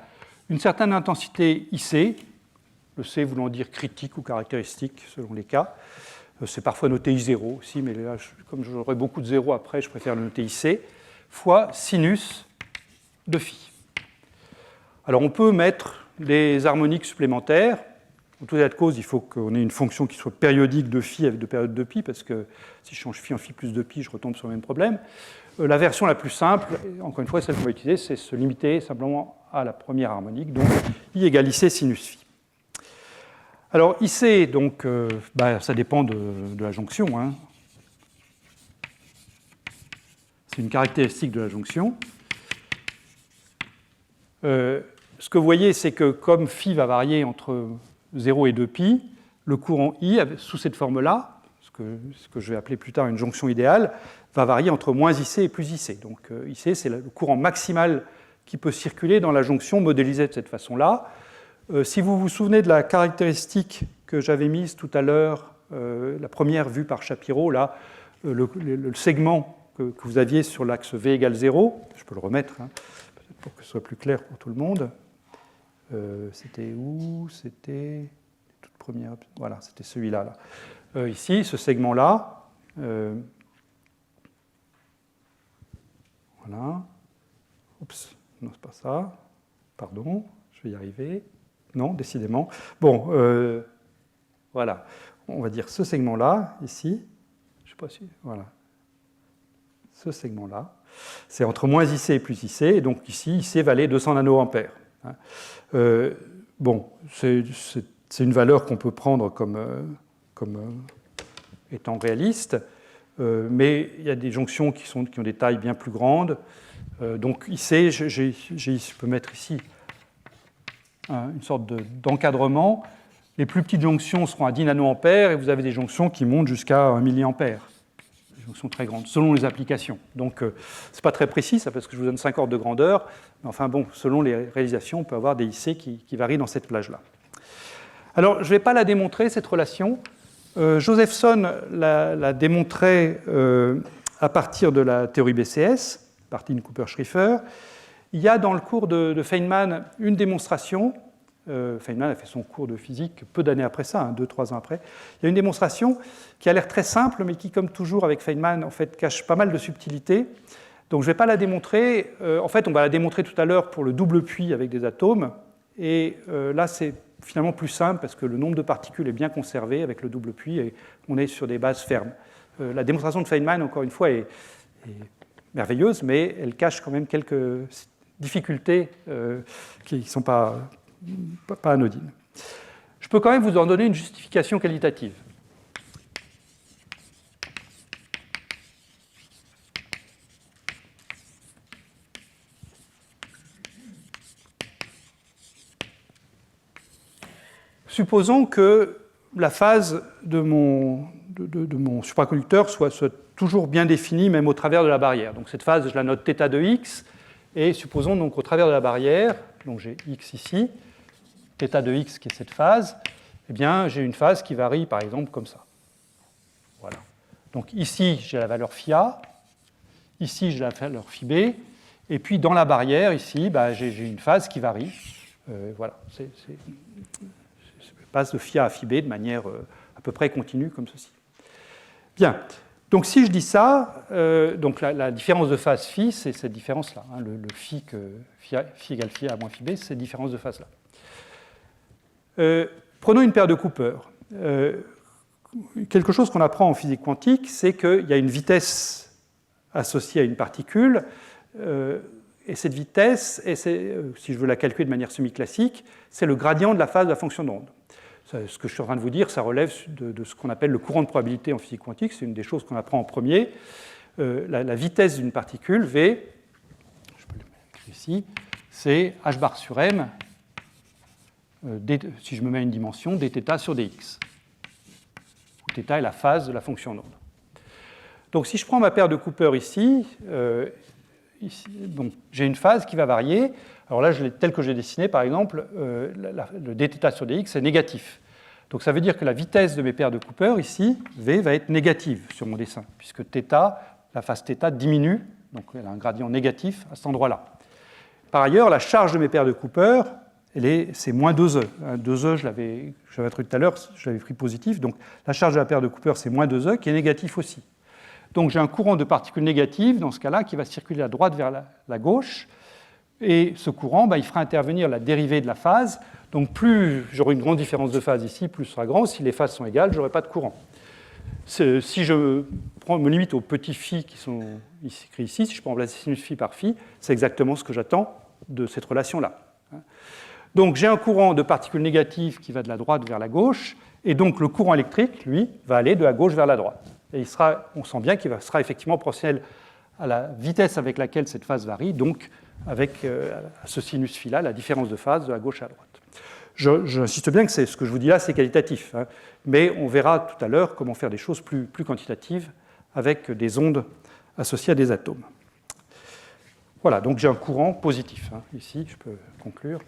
Speaker 1: une certaine intensité IC, le C voulant dire critique ou caractéristique selon les cas. C'est parfois noté I0 aussi, mais là, comme j'aurai beaucoup de zéros après, je préfère le noter IC, fois sinus de phi. Alors on peut mettre des harmoniques supplémentaires. En tout état de cause, il faut qu'on ait une fonction qui soit périodique de phi avec deux périodes de pi, parce que si je change phi en phi plus de pi, je retombe sur le même problème. La version la plus simple, encore une fois, celle qu'on va utiliser, c'est se limiter simplement à la première harmonique, donc I égale IC sinus phi. Alors IC, donc, ça dépend de la jonction. Hein. C'est une caractéristique de la jonction. Ce que vous voyez, c'est que comme phi va varier entre 0 et 2π, le courant I, sous cette forme-là, ce que je vais appeler plus tard une jonction idéale, va varier entre moins IC et plus IC. Donc IC, c'est le courant maximal qui peut circuler dans la jonction modélisée de cette façon-là. Si vous vous souvenez de la caractéristique que j'avais mise tout à l'heure, la première vue par Shapiro, là, le segment que vous aviez sur l'axe V égale 0, je peux le remettre, hein, peut-être pour que ce soit plus clair pour tout le monde. C'était où? C'était toute première. Voilà, c'était celui-là. Là. Ici, ce segment-là. Voilà. Oups, Non, c'est pas ça. Pardon, je vais y arriver. Non, décidément. Bon, voilà. On va dire ce segment-là, ici. Je ne sais pas si... Voilà. Ce segment-là. C'est entre moins IC et plus IC. Et donc ici, IC valait 200 nanoampères. Bon, c'est une valeur qu'on peut prendre comme étant réaliste. Mais il y a des jonctions qui ont des tailles bien plus grandes. Donc IC, je peux mettre ici une sorte d'encadrement. Les plus petites jonctions seront à 10 nanoampères et vous avez des jonctions qui montent jusqu'à 1 milliampère. Des jonctions très grandes, selon les applications. Donc, ce n'est pas très précis, ça, parce que je vous donne 5 ordres de grandeur. Mais enfin, bon, selon les réalisations, on peut avoir des IC qui varient dans cette plage-là. Alors, je ne vais pas la démontrer, cette relation. Josephson l'a démontré à partir de la théorie BCS, Martin Cooper-Schrieffer. Il y a dans le cours de Feynman une démonstration. Feynman a fait son cours de physique peu d'années après ça, 2-3 ans après. Il y a une démonstration qui a l'air très simple, mais qui, comme toujours avec Feynman, en fait, cache pas mal de subtilités. Donc je ne vais pas la démontrer. En fait, on va la démontrer tout à l'heure pour le double puits avec des atomes. Et là, c'est finalement plus simple parce que le nombre de particules est bien conservé avec le double puits et on est sur des bases fermes. La démonstration de Feynman, encore une fois, est merveilleuse, mais elle cache quand même quelques difficultés qui ne sont pas anodines. Je peux quand même vous en donner une justification qualitative. Supposons que la phase de mon supraconducteur soit toujours bien définie, même au travers de la barrière. Donc cette phase, je la note θ de x, et supposons donc au travers de la barrière, donc j'ai x ici, θ de x qui est cette phase, eh bien j'ai une phase qui varie par exemple comme ça. Voilà. Donc ici j'ai la valeur φA, ici j'ai la valeur φB, et puis dans la barrière ici j'ai une phase qui varie. Voilà, c'est passe de φA à φB de manière à peu près continue comme ceci. Bien. Donc si je dis ça, donc la différence de phase phi, c'est cette différence-là. Hein, le phi égale phi A moins phi B, c'est cette différence de phase-là. Prenons une paire de Cooper. Quelque chose qu'on apprend en physique quantique, c'est qu'il y a une vitesse associée à une particule, et cette vitesse, si je veux la calculer de manière semi-classique, c'est le gradient de la phase de la fonction d'onde. Ce que je suis en train de vous dire, ça relève de ce qu'on appelle le courant de probabilité en physique quantique. C'est une des choses qu'on apprend en premier. La vitesse d'une particule, V, je peux le mettre ici, c'est h bar sur m, si je me mets une dimension, dθ sur dx. Où θ est la phase de la fonction d'onde. Donc si je prends ma paire de Cooper ici, j'ai une phase qui va varier. Alors là, tel que j'ai dessiné, par exemple, le dθ sur dx est négatif. Donc ça veut dire que la vitesse de mes paires de Cooper, ici, v, va être négative sur mon dessin, puisque la phase θ diminue, donc elle a un gradient négatif à cet endroit-là. Par ailleurs, la charge de mes paires de Cooper, c'est moins 2e. 2e, j'avais trouvé tout à l'heure, je l'avais pris positif, donc la charge de la paire de Cooper, c'est moins 2e, qui est négatif aussi. Donc j'ai un courant de particules négatives, dans ce cas-là, qui va circuler à droite vers la gauche, et ce courant, il fera intervenir la dérivée de la phase. Donc plus j'aurai une grande différence de phase ici, plus ce sera grand. Si les phases sont égales, je n'aurai pas de courant. Si je me limite aux petits phi qui sont écrits ici, si je prends la sinus phi par phi, c'est exactement ce que j'attends de cette relation-là. Donc j'ai un courant de particules négatives qui va de la droite vers la gauche, et donc le courant électrique, lui, va aller de la gauche vers la droite. Et on sent bien qu'il sera effectivement proportionnel à la vitesse avec laquelle cette phase varie, donc avec ce sinus phi-là, la différence de phase de la gauche à la droite. J'insiste bien que ce que je vous dis là, c'est qualitatif, hein, mais on verra tout à l'heure comment faire des choses plus quantitatives avec des ondes associées à des atomes. Voilà, donc j'ai un courant positif. Hein. Ici, je peux conclure.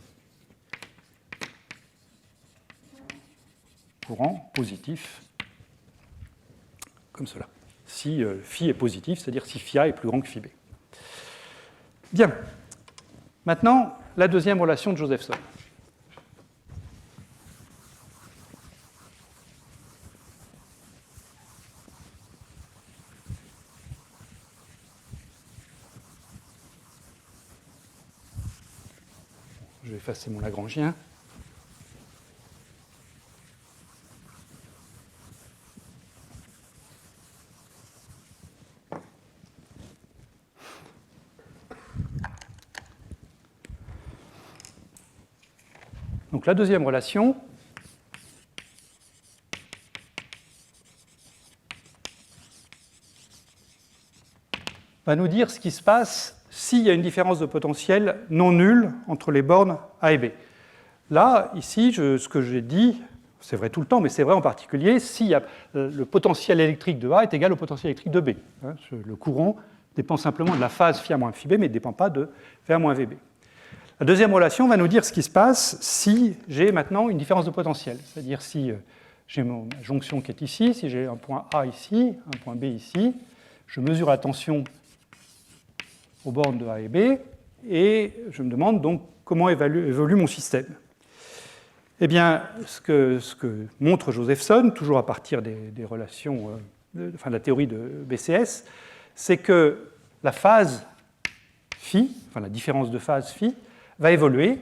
Speaker 1: Courant positif, comme cela. Si phi est positif, c'est-à-dire si phi A est plus grand que phi B. Bien. Maintenant, la deuxième relation de Josephson. je vais effacer mon Lagrangien. Donc la deuxième relation, va nous dire ce qui se passe s'il y a une différence de potentiel non nulle entre les bornes A et B. Là, ici, ce que j'ai dit, c'est vrai tout le temps, mais c'est vrai en particulier si le potentiel électrique de A est égal au potentiel électrique de B. Le courant dépend simplement de la phase phi A moins phi B, mais ne dépend pas de VA moins VB. La deuxième relation va nous dire ce qui se passe si j'ai maintenant une différence de potentiel, c'est-à-dire si j'ai ma jonction qui est ici, si j'ai un point A ici, un point B ici, je mesure la tension aux bornes de A et B, et je me demande donc comment évolue mon système. Eh bien, ce que montre Josephson, toujours à partir des relations, de la théorie de BCS, c'est que la phase phi, la différence de phase phi, va évoluer,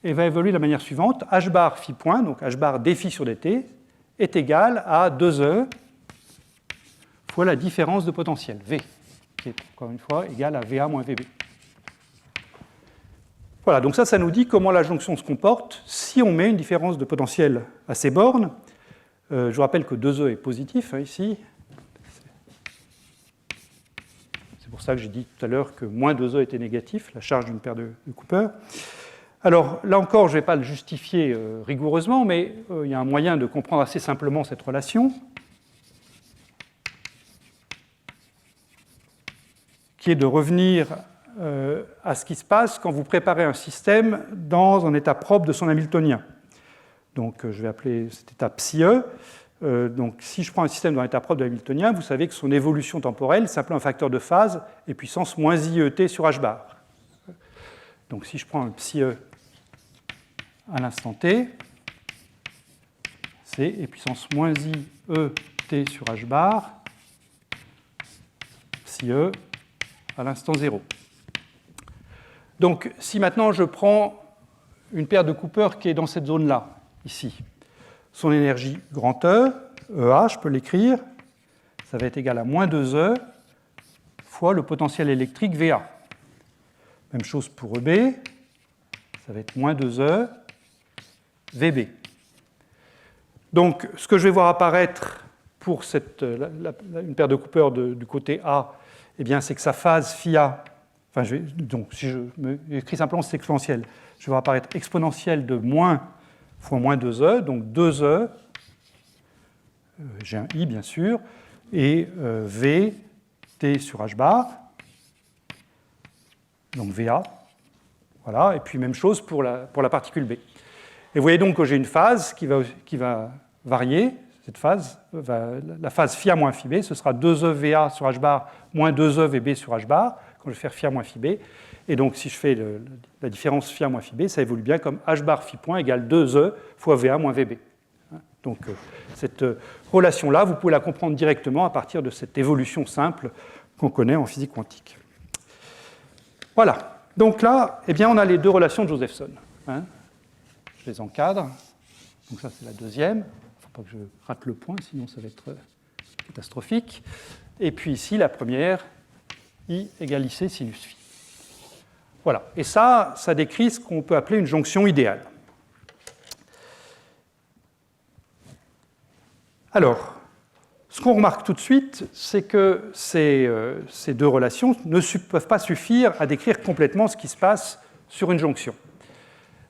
Speaker 1: et va évoluer de la manière suivante. H bar phi point, donc H bar d phi sur dt, est égal à 2e fois la différence de potentiel, V, qui est encore une fois égal à VA moins VB. Voilà, donc ça nous dit comment la jonction se comporte si on met une différence de potentiel à ces bornes. Je vous rappelle que 2e est positif ici. C'est pour ça que j'ai dit tout à l'heure que moins 2e était négatif, la charge d'une paire de Cooper. Alors là encore, je ne vais pas le justifier rigoureusement, mais il y a un moyen de comprendre assez simplement cette relation, qui est de revenir à ce qui se passe quand vous préparez un système dans un état propre de son Hamiltonien. Donc je vais appeler cette étape psi-e. Donc si je prends un système dans l'état propre de Hamiltonien, vous savez que son évolution temporelle s'appelle un facteur de phase et puissance moins IET sur H bar. Donc si je prends un psi-e à l'instant t, c'est et puissance moins IET sur H bar, psi-e à l'instant 0. Donc si maintenant je prends une paire de Cooper qui est dans cette zone-là, ici, son énergie grand E, EA, je peux l'écrire, ça va être égal à moins 2E fois le potentiel électrique VA. Même chose pour EB, ça va être moins 2E VB. Donc ce que je vais voir apparaître pour une paire de Cooper du côté A, eh bien, c'est que sa phase phi A, donc si je écris simplement cette exponentielle, je vais voir apparaître exponentielle de moins fois moins 2E, donc 2E, j'ai un I bien sûr, et V, T sur H bar, donc VA, voilà, et puis même chose pour la particule B. Et vous voyez donc que j'ai une phase qui va varier, cette phase, la phase phi A moins phi B, ce sera 2E VA sur H bar moins 2E VB sur H bar, quand je vais faire phi A moins phi B, et donc si je fais la différence phi A moins phi B, ça évolue bien comme H bar phi point égale 2E fois VA moins VB. Donc cette relation-là, vous pouvez la comprendre directement à partir de cette évolution simple qu'on connaît en physique quantique. Voilà. Donc là, eh bien, on a les deux relations de Josephson. Je les encadre. Donc ça, c'est la deuxième. Il ne faut pas que je rate le point, sinon ça va être catastrophique. Et puis ici, la première, I égale IC sinus phi. Voilà. Et ça décrit ce qu'on peut appeler une jonction idéale. Alors, ce qu'on remarque tout de suite, c'est que ces deux relations ne peuvent pas suffire à décrire complètement ce qui se passe sur une jonction.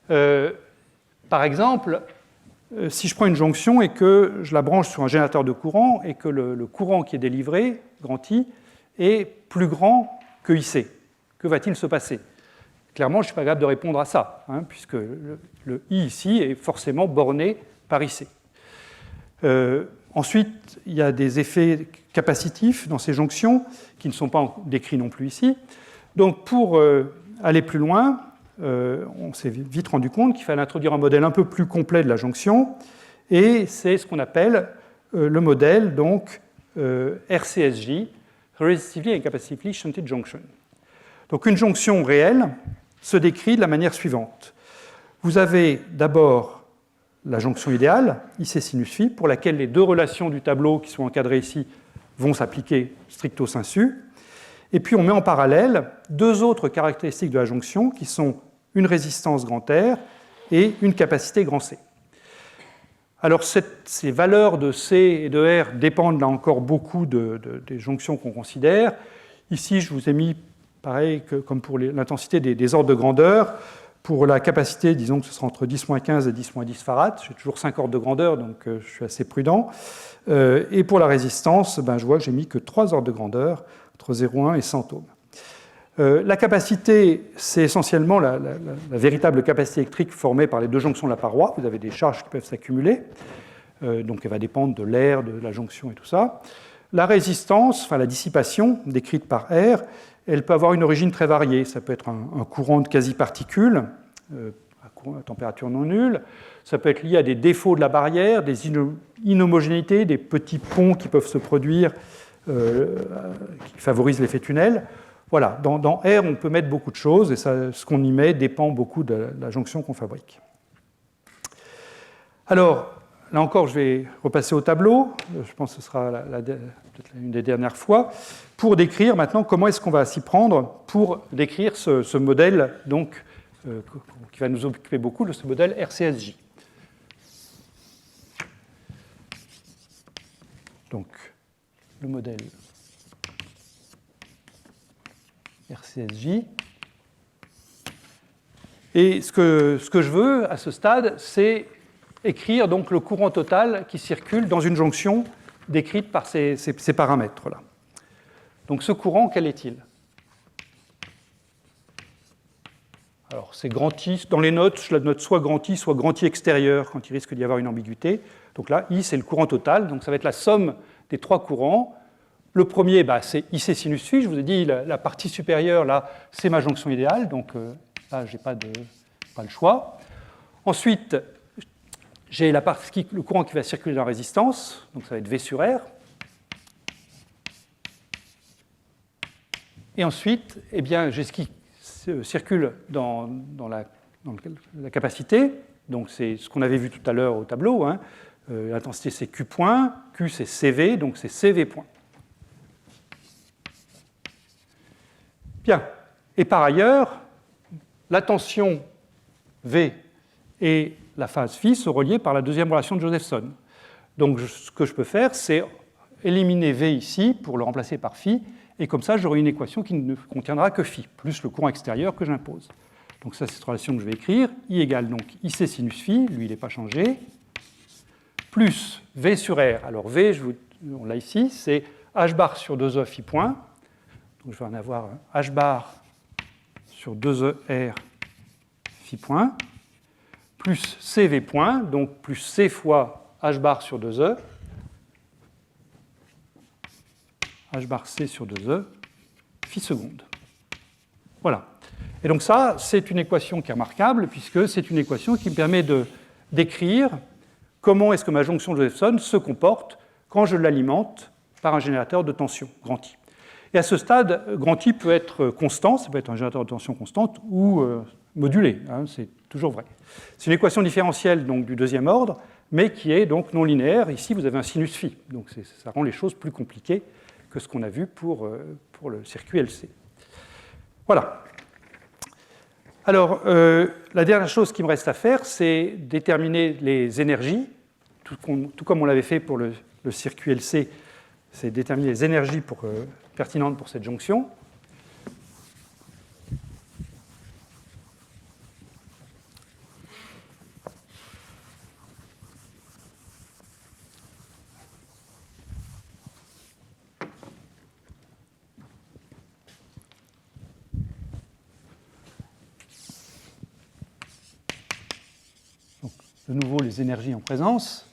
Speaker 1: Par exemple, si je prends une jonction et que je la branche sur un générateur de courant et que le courant qui est délivré, grand I, est plus grand que IC, que va-t-il se passer? Clairement, je ne suis pas capable de répondre à ça, puisque le I ici est forcément borné par IC. Ensuite, il y a des effets capacitifs dans ces jonctions qui ne sont pas décrits non plus ici. Donc, pour aller plus loin, on s'est vite rendu compte qu'il fallait introduire un modèle un peu plus complet de la jonction, et c'est ce qu'on appelle le modèle donc RCSJ, Resistively and Capacitively Shunted Junction. Donc, une jonction réelle se décrit de la manière suivante. Vous avez d'abord la jonction idéale, IC sinus phi, pour laquelle les deux relations du tableau qui sont encadrées ici vont s'appliquer stricto sensu. Et puis on met en parallèle deux autres caractéristiques de la jonction qui sont une résistance grand R et une capacité grand C. Alors ces valeurs de C et de R dépendent là encore beaucoup des jonctions qu'on considère. Ici, je vous ai mis, pareil que comme pour l'intensité des ordres de grandeur. Pour la capacité, disons que ce sera entre 10-15 et 10-10 farads. J'ai toujours 5 ordres de grandeur, donc je suis assez prudent. Et pour la résistance, je vois que j'ai mis que 3 ordres de grandeur, entre 0,1 et 100 ohms. La capacité, c'est essentiellement la véritable capacité électrique formée par les deux jonctions de la paroi. Vous avez des charges qui peuvent s'accumuler, donc elle va dépendre de l'air, de la jonction et tout ça. La résistance, enfin la dissipation, décrite par R, elle peut avoir une origine très variée. Ça peut être un courant de quasi-particules à température non nulle. Ça peut être lié à des défauts de la barrière, des inhomogénéités, des petits ponts qui peuvent se produire qui favorisent l'effet tunnel. Voilà, dans R, on peut mettre beaucoup de choses, et ça, ce qu'on y met dépend beaucoup de la jonction qu'on fabrique. Alors, là encore, je vais repasser au tableau, je pense que ce sera peut-être une des dernières fois, pour décrire maintenant comment est-ce qu'on va s'y prendre pour décrire ce modèle donc, qui va nous occuper beaucoup, ce modèle RCSJ. Donc, le modèle RCSJ. Et ce que je veux à ce stade, c'est écrire donc le courant total qui circule dans une jonction décrite par ces paramètres-là. Donc ce courant, quel est-il? Alors c'est grand I, dans les notes, je la note soit grand I extérieur, quand il risque d'y avoir une ambiguïté. Donc là, I, c'est le courant total, donc ça va être la somme des trois courants. Le premier, c'est IC sinus phi, je vous ai dit, la partie supérieure, là, c'est ma jonction idéale, donc là, je n'ai pas le choix. Ensuite, j'ai le courant qui va circuler dans la résistance, donc ça va être V sur R. Et ensuite, j'ai ce qui circule dans la capacité, donc c'est ce qu'on avait vu tout à l'heure au tableau. L'intensité, c'est Q point, Q, c'est CV, donc c'est CV point. Bien. Et par ailleurs, la tension V et la phase phi sont reliées par la deuxième relation de Josephson. Donc ce que je peux faire, c'est éliminer V ici pour le remplacer par phi, et comme ça j'aurai une équation qui ne contiendra que phi, plus le courant extérieur que j'impose. Donc ça, c'est cette relation que je vais écrire. I égale donc IC sinus phi, lui il n'est pas changé, plus V sur R. Alors V, on l'a ici, c'est H bar sur 2E phi point. Donc je vais en avoir H bar sur 2E R phi point, plus CV point, donc plus C fois H bar sur 2E, H bar C sur 2E, phi seconde. Voilà. Et donc ça, c'est une équation qui est remarquable, puisque c'est une équation qui me permet de décrire comment est-ce que ma jonction de Josephson se comporte quand je l'alimente par un générateur de tension, grand I. Et à ce stade, grand I peut être constant, ça peut être un générateur de tension constante, ou modulé, c'est toujours vrai. C'est une équation différentielle donc, du deuxième ordre, mais qui est donc non linéaire. Ici, vous avez un sinus phi, donc ça rend les choses plus compliquées que ce qu'on a vu pour le circuit LC. Voilà. Alors, la dernière chose qui me reste à faire, c'est déterminer les énergies, tout comme on l'avait fait pour le circuit LC, c'est déterminer les énergies pertinentes pour cette jonction. Donc, de nouveau, les énergies en présence.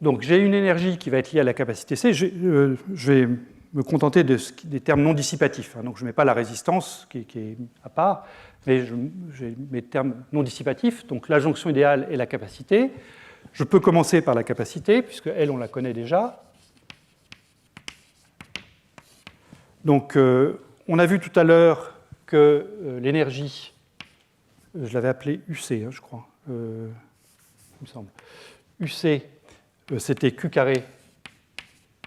Speaker 1: Donc j'ai une énergie qui va être liée à la capacité C. Je vais me contenter des termes non dissipatifs. Donc je ne mets pas la résistance qui est à part, mais j'ai mes termes non dissipatifs, donc la jonction idéale et la capacité. Je peux commencer par la capacité, puisque elle, on la connaît déjà. Donc, on a vu tout à l'heure que l'énergie, je l'avais appelée UC, je crois, il me semble. UC, c'était Q carré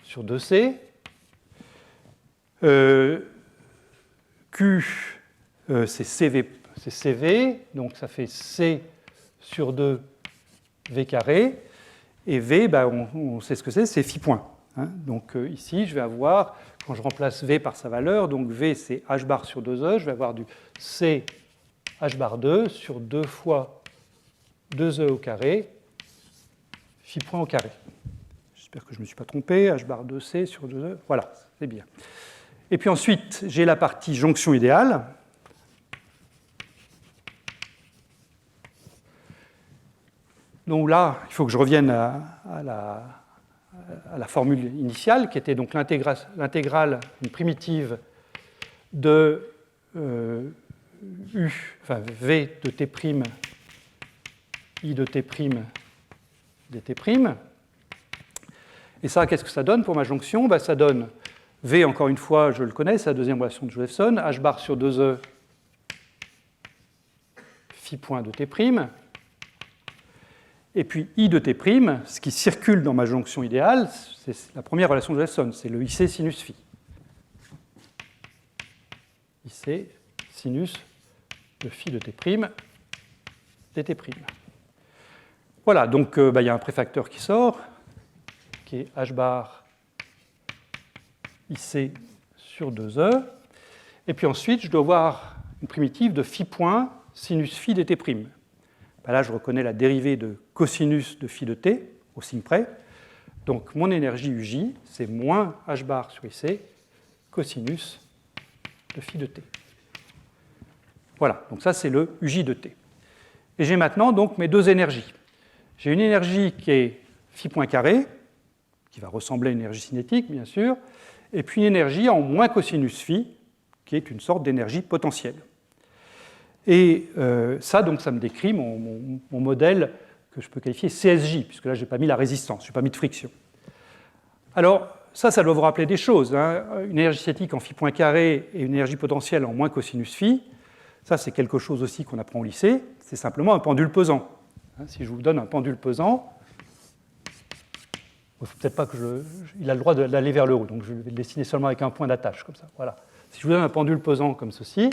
Speaker 1: sur 2C. Q, c'est CV, donc ça fait C sur 2 V carré. Et V, on sait ce que c'est phi point. Hein. Donc ici, je vais avoir, quand je remplace V par sa valeur, donc V c'est H bar sur 2E, je vais avoir du C H bar 2 sur 2 fois 2E au carré, phi point au carré. J'espère que je ne me suis pas trompé, H bar 2C sur 2E, voilà, c'est bien. Et puis ensuite, j'ai la partie jonction idéale. Donc là, il faut que je revienne à la formule initiale, qui était donc l'intégrale, une primitive de U, enfin V de T', I de T', dt'. Et ça, qu'est-ce que ça donne pour ma jonction? Ça donne V, encore une fois, je le connais, c'est la deuxième relation de Josephson, H bar sur 2E, phi point de T'. Et puis I de T', ce qui circule dans ma jonction idéale, c'est la première relation de Josephson, c'est le IC sinus phi. IC sinus de phi de T', dt'. Voilà, donc il y a un préfacteur qui sort, qui est H bar IC sur 2E. Et puis ensuite, je dois avoir une primitive de phi point sinus phi dt'. Là, je reconnais la dérivée de cosinus de phi de t, au signe près. Donc, mon énergie UJ, c'est moins H bar sur IC, cosinus de phi de t. Voilà, donc ça, c'est le UJ de t. Et j'ai maintenant donc mes deux énergies. J'ai une énergie qui est phi point carré, qui va ressembler à une énergie cinétique, bien sûr, et puis une énergie en moins cosinus phi, qui est une sorte d'énergie potentielle. Et ça, donc, ça me décrit mon modèle que je peux qualifier CSJ, puisque là, je n'ai pas mis la résistance, je n'ai pas mis de friction. Alors, ça doit vous rappeler des choses. Hein. Une énergie cinétique en phi point carré et une énergie potentielle en moins cosinus phi, ça, c'est quelque chose aussi qu'on apprend au lycée, c'est simplement un pendule pesant. Hein, si je vous donne un pendule pesant, il ne faut peut-être pas que il a le droit d'aller vers le haut, donc je vais le dessiner seulement avec un point d'attache, comme ça. Voilà. Si je vous donne un pendule pesant comme ceci,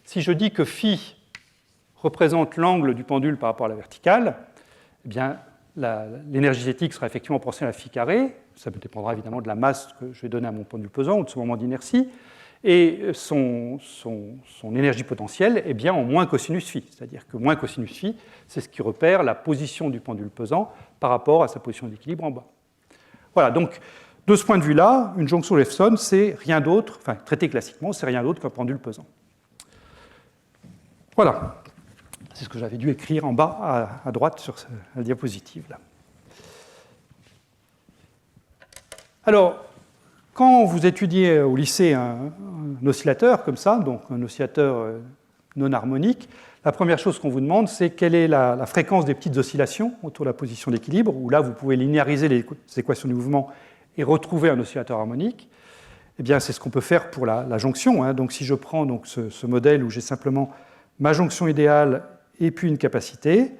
Speaker 1: si je dis que phi représente l'angle du pendule par rapport à la verticale, eh bien, l'énergie cinétique sera effectivement proportionnelle à phi carré. Ça dépendra évidemment de la masse que je vais donner à mon pendule pesant ou de son moment d'inertie. Et son énergie potentielle est bien en moins cosinus phi. C'est-à-dire que moins cosinus phi, c'est ce qui repère la position du pendule pesant par rapport à sa position d'équilibre en bas. Voilà, donc de ce point de vue-là, une jonction Josephson, c'est rien d'autre, enfin traité classiquement, c'est rien d'autre qu'un pendule pesant. Voilà, c'est ce que j'avais dû écrire en bas à droite sur la diapositive. Là. Alors, quand vous étudiez au lycée un oscillateur comme ça, donc un oscillateur non harmonique, la première chose qu'on vous demande, c'est quelle est la fréquence des petites oscillations autour de la position d'équilibre, où là, vous pouvez linéariser les équations du mouvement et retrouver un oscillateur harmonique. Eh bien, c'est ce qu'on peut faire pour la jonction. Hein. Donc, si je prends donc, ce modèle où j'ai simplement ma jonction idéale et puis une capacité.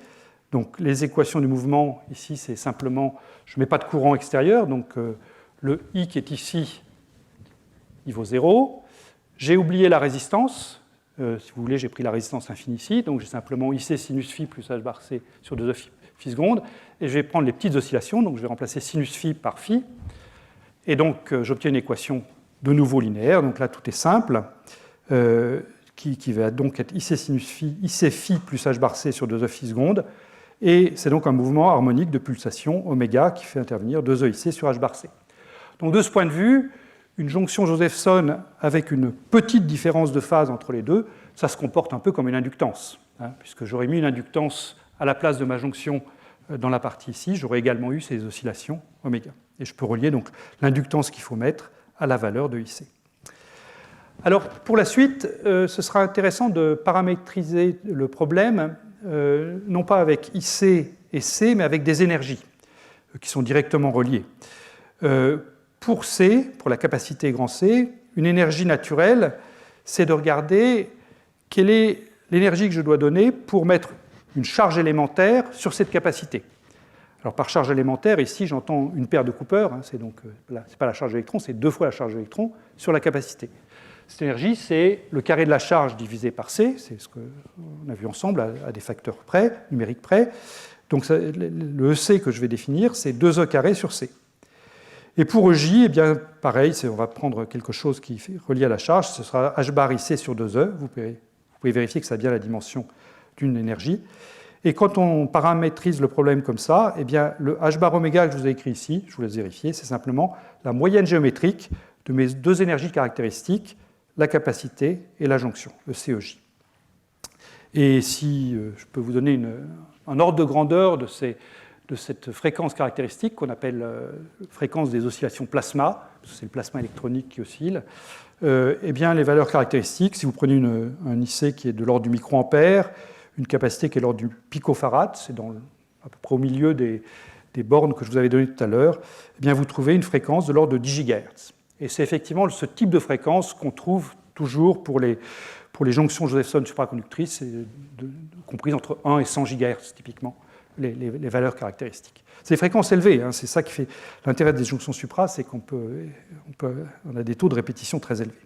Speaker 1: Donc les équations du mouvement, ici, c'est simplement, je ne mets pas de courant extérieur, donc le I qui est ici, il vaut 0. J'ai oublié la résistance. Si vous voulez, j'ai pris la résistance infinie ici, donc j'ai simplement IC sinus phi plus H bar C sur 2E phi seconde. Et je vais prendre les petites oscillations, donc je vais remplacer sinus phi par phi. Et donc j'obtiens une équation de nouveau linéaire, donc là tout est simple. Qui va donc être IC sinus phi, IC phi plus H bar C sur 2E phi seconde. Et c'est donc un mouvement harmonique de pulsation oméga qui fait intervenir 2E IC sur H bar C. Donc de ce point de vue, une jonction Josephson avec une petite différence de phase entre les deux, ça se comporte un peu comme une inductance, hein, puisque j'aurais mis une inductance à la place de ma jonction dans la partie ici, j'aurais également eu ces oscillations oméga. Et je peux relier donc l'inductance qu'il faut mettre à la valeur de IC. Alors, pour la suite, ce sera intéressant de paramétriser le problème, non pas avec IC et C, mais avec des énergies qui sont directement reliées. Pour C, pour la capacité grand C, une énergie naturelle, c'est de regarder quelle est l'énergie que je dois donner pour mettre une charge élémentaire sur cette capacité. Alors par charge élémentaire, ici j'entends une paire de Cooper, hein, c'est donc c'est pas la charge d'électrons, c'est 2 fois la charge d'électrons sur la capacité. Cette énergie, c'est le carré de la charge divisé par C, c'est ce qu'on a vu ensemble à des facteurs près, numériques près. Donc le EC que je vais définir, c'est 2E carré sur C. Et pour EJ, eh bien, pareil, on va prendre quelque chose qui est relié à la charge, ce sera H bar IC sur 2E, vous pouvez vérifier que ça a bien la dimension d'une énergie. Et quand on paramétrise le problème comme ça, eh bien, le H bar oméga que je vous ai écrit ici, je vous laisse vérifier, c'est simplement la moyenne géométrique de mes 2 énergies caractéristiques, la capacité et la jonction, le CEJ. Et si je peux vous donner un ordre de grandeur de cette fréquence caractéristique qu'on appelle fréquence des oscillations plasma, c'est le plasma électronique qui oscille, eh bien, les valeurs caractéristiques, si vous prenez un IC qui est de l'ordre du microampère, une capacité qui est de l'ordre du picofarad, c'est à peu près au milieu des bornes que je vous avais données tout à l'heure, eh bien, vous trouvez une fréquence de l'ordre de 10 GHz. Et c'est effectivement ce type de fréquence qu'on trouve toujours pour les jonctions Josephson supraconductrices, comprises entre 1 et 100 GHz, typiquement, les valeurs caractéristiques. C'est des fréquences élevées, hein, c'est ça qui fait l'intérêt des jonctions supra, c'est qu'on a des taux de répétition très élevés.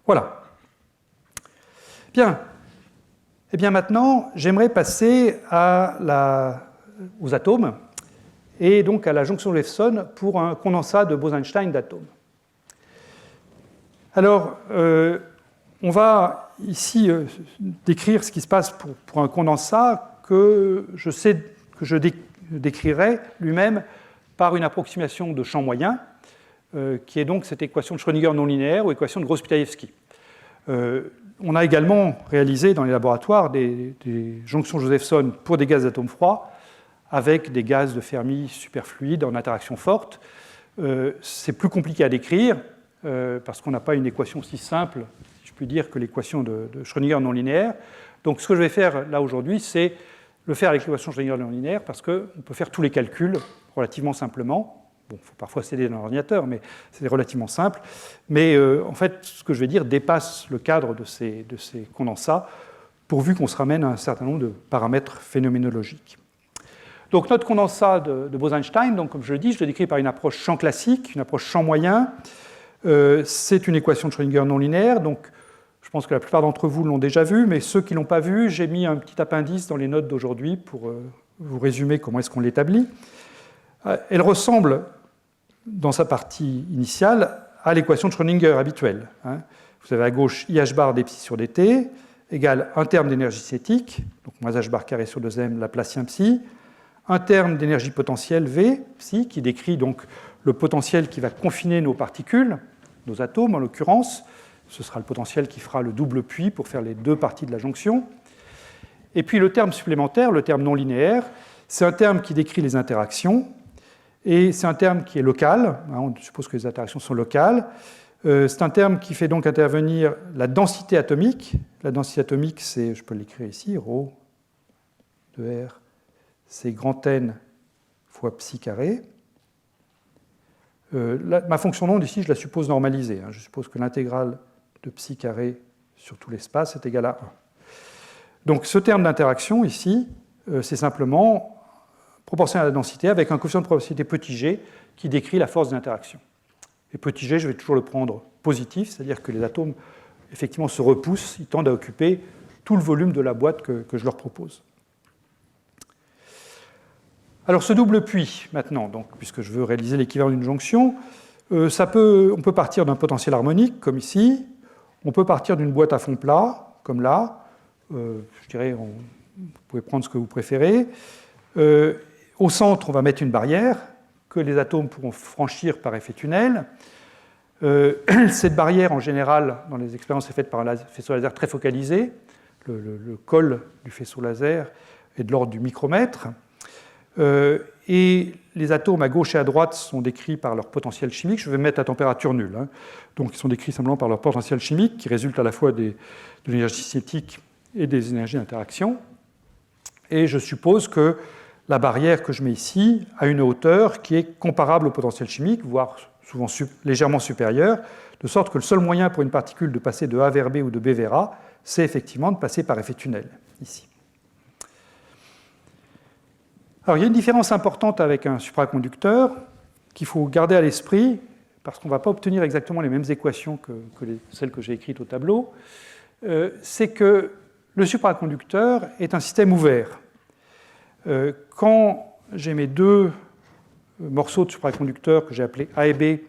Speaker 1: Voilà. Bien. Eh bien maintenant, j'aimerais passer aux atomes, et donc à la jonction Josephson pour un condensat de Bose-Einstein d'atomes. Alors, on va ici décrire ce qui se passe pour un condensat que je décrirai lui-même par une approximation de champ moyen, qui est donc cette équation de Schrödinger non linéaire ou équation de Gross-Pitayevsky. On a également réalisé dans les laboratoires des jonctions Josephson pour des gaz d'atomes froids avec des gaz de Fermi superfluides en interaction forte. C'est plus compliqué à décrire parce qu'on n'a pas une équation si simple, si je puis dire, que l'équation de Schrödinger non linéaire. Donc ce que je vais faire là aujourd'hui, c'est le faire avec l'équation Schrödinger non linéaire parce qu'on peut faire tous les calculs relativement simplement. Bon, il faut parfois céder dans l'ordinateur, mais c'est relativement simple. Mais en fait, ce que je vais dire dépasse le cadre de ces condensats, pourvu qu'on se ramène à un certain nombre de paramètres phénoménologiques. Donc notre condensat de Bose-Einstein, donc, comme je le dis, je le décris par une approche champ classique, une approche champ moyen. C'est une équation de Schrödinger non linéaire, donc je pense que la plupart d'entre vous l'ont déjà vu, mais ceux qui ne l'ont pas vu, j'ai mis un petit appendice dans les notes d'aujourd'hui pour vous résumer comment est-ce qu'on l'établit. Elle ressemble, dans sa partie initiale, à l'équation de Schrödinger habituelle. Vous avez à gauche IH bar dψ sur dt égale un terme d'énergie cinétique, donc moins H bar carré sur 2m Laplacien psi, un terme d'énergie potentielle V, psi, qui décrit donc le potentiel qui va confiner nos particules, nos atomes en l'occurrence. Ce sera le potentiel qui fera le double puits pour faire les 2 parties de la jonction. Et puis le terme supplémentaire, le terme non linéaire, c'est un terme qui décrit les interactions. Et c'est un terme qui est local, on suppose que les interactions sont locales. C'est un terme qui fait donc intervenir la densité atomique. La densité atomique, c'est, je peux l'écrire ici, ρ de R, c'est grand N fois psi carré. Ma fonction d'onde ici, je la suppose normalisée. Je suppose que l'intégrale de psi carré sur tout l'espace est égale à 1. Donc ce terme d'interaction ici, c'est simplement proportionnel à la densité avec un coefficient de probabilité petit g qui décrit la force d'interaction. Et petit g, je vais toujours le prendre positif, c'est-à-dire que les atomes effectivement se repoussent, ils tendent à occuper tout le volume de la boîte que je leur propose. Alors ce double puits, maintenant, donc, puisque je veux réaliser l'équivalent d'une jonction, on peut partir d'un potentiel harmonique, comme ici, on peut partir d'une boîte à fond plat, comme là, je dirais, vous pouvez prendre ce que vous préférez. Au centre, on va mettre une barrière que les atomes pourront franchir par effet tunnel. Cette barrière, en général, dans les expériences, est faite par un faisceau laser très focalisé. Le col du faisceau laser est de l'ordre du micromètre. Et les atomes à gauche et à droite sont décrits par leur potentiel chimique. Je vais mettre à température nulle. Donc, ils sont décrits simplement par leur potentiel chimique, qui résulte à la fois de l'énergie cinétique et des énergies d'interaction. Et je suppose que la barrière que je mets ici à une hauteur qui est comparable au potentiel chimique, voire souvent légèrement supérieure, de sorte que le seul moyen pour une particule de passer de A vers B ou de B vers A, c'est effectivement de passer par effet tunnel, ici. Alors, il y a une différence importante avec un supraconducteur qu'il faut garder à l'esprit, parce qu'on ne va pas obtenir exactement les mêmes équations que celles que j'ai écrites au tableau, c'est que le supraconducteur est un système ouvert. Quand j'ai mes deux morceaux de supraconducteur que j'ai appelés A et B,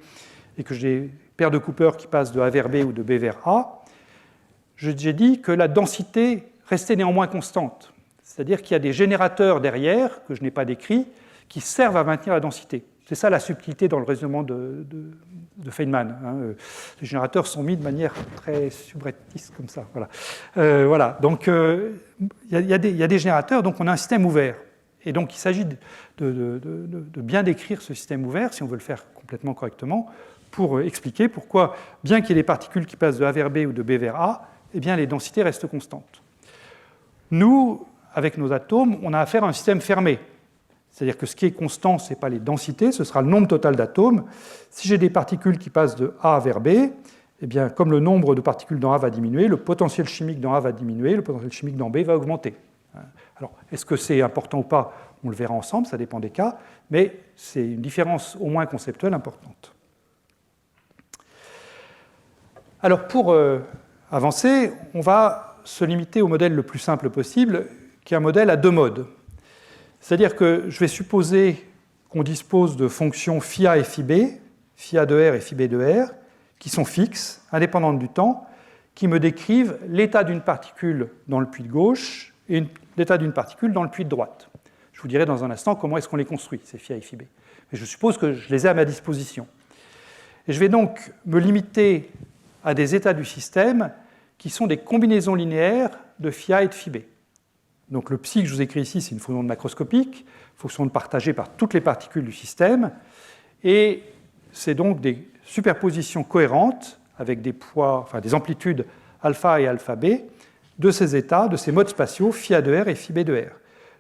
Speaker 1: et que j'ai des paires de Cooper qui passent de A vers B ou de B vers A, j'ai dit que la densité restait néanmoins constante. C'est-à-dire qu'il y a des générateurs derrière, que je n'ai pas décrits, qui servent à maintenir la densité. C'est ça la subtilité dans le raisonnement de Feynman. Les générateurs sont mis de manière très subreptice, comme ça. Voilà. Donc, il y a des générateurs, donc on a un système ouvert. Et donc, il s'agit de bien décrire ce système ouvert, si on veut le faire complètement correctement, pour expliquer pourquoi, bien qu'il y ait des particules qui passent de A vers B ou de B vers A, eh bien, les densités restent constantes. Nous, avec nos atomes, on a affaire à un système fermé. C'est-à-dire que ce qui est constant, ce n'est pas les densités, ce sera le nombre total d'atomes. Si j'ai des particules qui passent de A vers B, eh bien, comme le nombre de particules dans A va diminuer, le potentiel chimique dans A va diminuer, le potentiel chimique dans B va augmenter. Alors, est-ce que c'est important ou pas? On le verra ensemble, ça dépend des cas, mais c'est une différence au moins conceptuelle importante. Alors, pour avancer, on va se limiter au modèle le plus simple possible, qui est un modèle à deux modes. C'est-à-dire que je vais supposer qu'on dispose de fonctions phi A et phi B, phi A de R et phi B de R, qui sont fixes, indépendantes du temps, qui me décrivent l'état d'une particule dans le puits de gauche et l'état d'une particule dans le puits de droite. Je vous dirai dans un instant comment est-ce qu'on les construit, ces phi A et phi B. Mais je suppose que je les ai à ma disposition. Et je vais donc me limiter à des états du système qui sont des combinaisons linéaires de phi A et de phi B. Donc le psi que je vous écris ici, c'est une fonction macroscopique, fonction partagée par toutes les particules du système, et c'est donc des superpositions cohérentes avec des poids, enfin des amplitudes alpha et alpha B de ces états, de ces modes spatiaux phi A de R et phi B de R.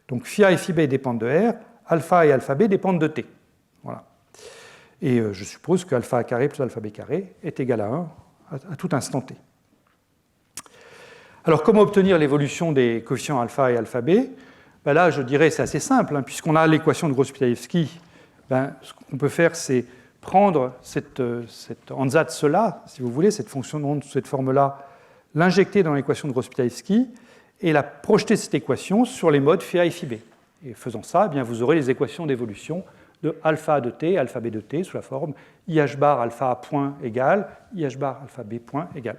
Speaker 1: Donc phi A et phi B dépendent de R, alpha et alpha B dépendent de T. Voilà. Et je suppose que alpha A carré plus alpha B carré est égal à 1 à tout instant T. Alors, comment obtenir l'évolution des coefficients alpha et alpha B? Ben là, je dirais c'est assez simple, puisqu'on a l'équation de Gross-Pitaevsky. Ce qu'on peut faire, c'est prendre cette ansatz-là, si vous voulez, cette fonction d'onde sous cette forme-là, l'injecter dans l'équation de Gross-Pitaevsky et la projeter cette équation sur les modes phi A et phi B. Et faisant ça, eh bien, vous aurez les équations d'évolution de alpha A de T, alpha B de T, sous la forme IH bar alpha A point égale, IH bar alpha B point égale.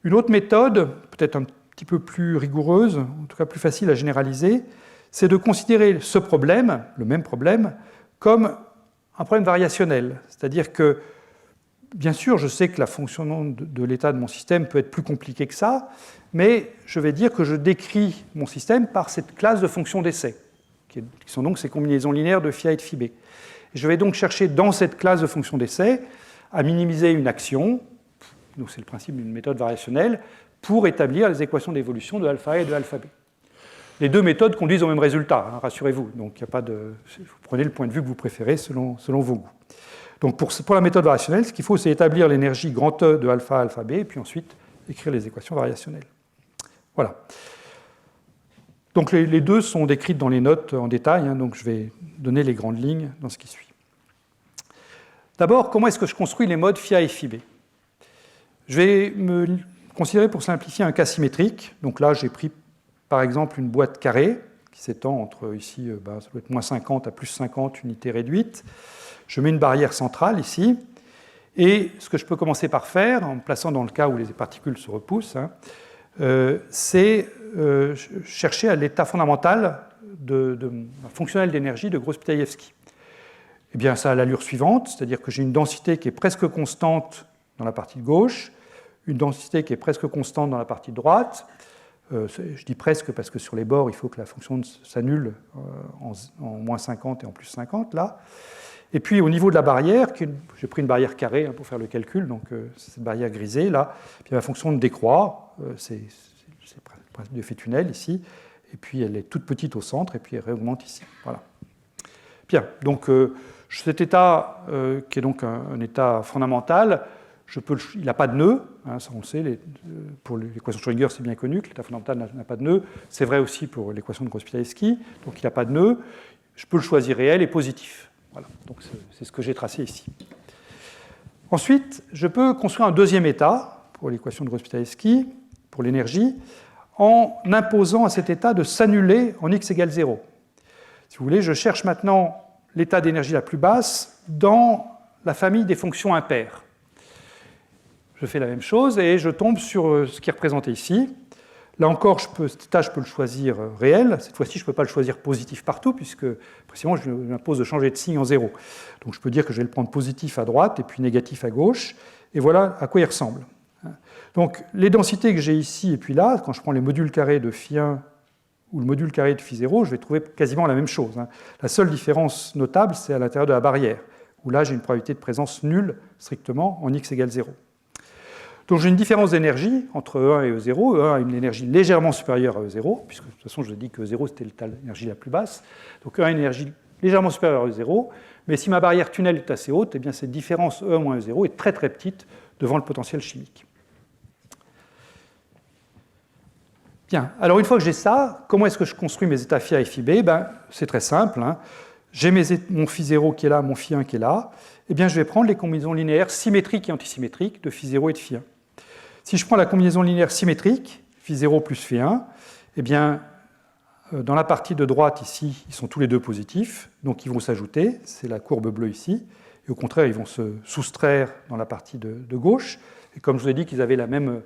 Speaker 1: Une autre méthode, peut-être un petit peu plus rigoureuse, en tout cas plus facile à généraliser, c'est de considérer ce problème, le même problème, comme un problème variationnel. C'est-à-dire que, bien sûr, je sais que la fonction de l'état de mon système peut être plus compliquée que ça, mais je vais dire que je décris mon système par cette classe de fonctions d'essai, qui sont donc ces combinaisons linéaires de phi A et de phi B. Et je vais donc chercher dans cette classe de fonctions d'essai à minimiser une action. Donc c'est le principe d'une méthode variationnelle pour établir les équations d'évolution de alpha A et de alpha B. Les deux méthodes conduisent au même résultat, rassurez-vous. Donc il n'y a pas de, vous prenez le point de vue que vous préférez selon vos goûts. Donc pour la méthode variationnelle, ce qu'il faut, c'est établir l'énergie grand E de alpha A, alpha B, et puis ensuite écrire les équations variationnelles. Voilà. Donc les deux sont décrites dans les notes en détail, donc je vais donner les grandes lignes dans ce qui suit. D'abord, comment est-ce que je construis les modes phi A et phi B? Je vais me considérer pour simplifier un cas symétrique. Donc là, j'ai pris par exemple une boîte carrée qui s'étend entre ici, ça doit être moins 50 à plus 50 unités réduites. Je mets une barrière centrale ici. Et ce que je peux commencer par faire, en me plaçant dans le cas où les particules se repoussent, c'est chercher à l'état fondamental fonctionnel d'énergie de Gross-Pitaevsky. Eh bien, ça a l'allure suivante, c'est-à-dire que j'ai une densité qui est presque constante dans la partie de gauche, une densité qui est presque constante dans la partie de droite. Je dis presque parce que sur les bords, il faut que la fonction s'annule en moins 50 et en plus 50, là. Et puis au niveau de la barrière, j'ai pris une barrière carrée pour faire le calcul, donc cette barrière grisée, là, puis la fonction décroît, c'est le principe de Effet tunnel ici, et puis elle est toute petite au centre, et puis elle réaugmente ici. Voilà. Bien, donc cet état, qui est donc un état fondamental, il n'a pas de nœud, hein, ça on le sait, pour l'équation de Schrödinger c'est bien connu que l'état fondamental n'a pas de nœud, c'est vrai aussi pour l'équation de Grosspitaevski, donc il n'a pas de nœud, je peux le choisir réel et positif. Voilà, donc c'est ce que j'ai tracé ici. Ensuite, je peux construire un deuxième état pour l'équation de Grosspitaevski, pour l'énergie, en imposant à cet état de s'annuler en x égale 0. Si vous voulez, je cherche maintenant l'état d'énergie la plus basse dans la famille des fonctions impaires. Je fais la même chose et je tombe sur ce qui est représenté ici. Là encore, cet état, je peux le choisir réel. Cette fois-ci, je ne peux pas le choisir positif partout, puisque précisément, je m'impose de changer de signe en 0. Donc je peux dire que je vais le prendre positif à droite et puis négatif à gauche. Et voilà à quoi il ressemble. Donc les densités que j'ai ici et puis là, quand je prends les modules carrés de φ1 ou le module carré de φ0, je vais trouver quasiment la même chose. La seule différence notable, c'est à l'intérieur de la barrière, où là, j'ai une probabilité de présence nulle, strictement, en x égale 0. Donc j'ai une différence d'énergie entre E1 et E0. E1 a une énergie légèrement supérieure à E0, puisque de toute façon, je vous ai dit que E0, c'était l'énergie la plus basse. Donc E1 a une énergie légèrement supérieure à E0, mais si ma barrière tunnel est assez haute, eh bien cette différence E1 moins E0 est très très petite devant le potentiel chimique. Bien, alors une fois que j'ai ça, comment est-ce que je construis mes états φ et φb? C'est très simple. J'ai mon φ0 qui est là, mon φ1 qui est là. Eh bien, je vais prendre les combinaisons linéaires symétriques et antisymétriques de φ0 et de φ1. Si je prends la combinaison linéaire symétrique, φ0 plus φ1, eh bien, dans la partie de droite ici, ils sont tous les deux positifs, donc ils vont s'ajouter, c'est la courbe bleue ici, et au contraire, ils vont se soustraire dans la partie de gauche. Et comme je vous ai dit qu'ils avaient le même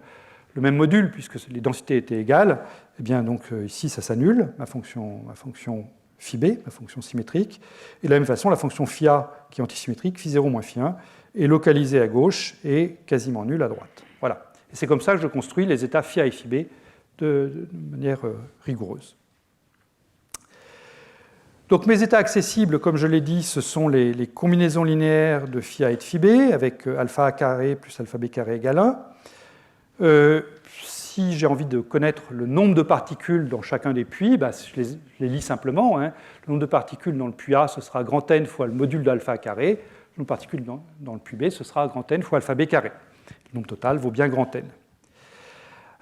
Speaker 1: module, puisque les densités étaient égales, eh bien, donc, ici, ça s'annule, ma fonction φb, ma fonction symétrique, et de la même façon, la fonction φa, qui est antisymétrique, φ0 moins φ1, est localisée à gauche et quasiment nulle à droite. Voilà. Et c'est comme ça que je construis les états φ et φb de manière rigoureuse. Donc mes états accessibles, comme je l'ai dit, ce sont les combinaisons linéaires de φ et de φb, avec alpha a carré plus alpha b carré égale 1. Si j'ai envie de connaître le nombre de particules dans chacun des puits, je les lis simplement. Le nombre de particules dans le puits A, ce sera grand N fois le module de alpha carré. Le nombre de particules dans le puits B, ce sera grand N fois alpha b carré. Le nombre total vaut bien grand N.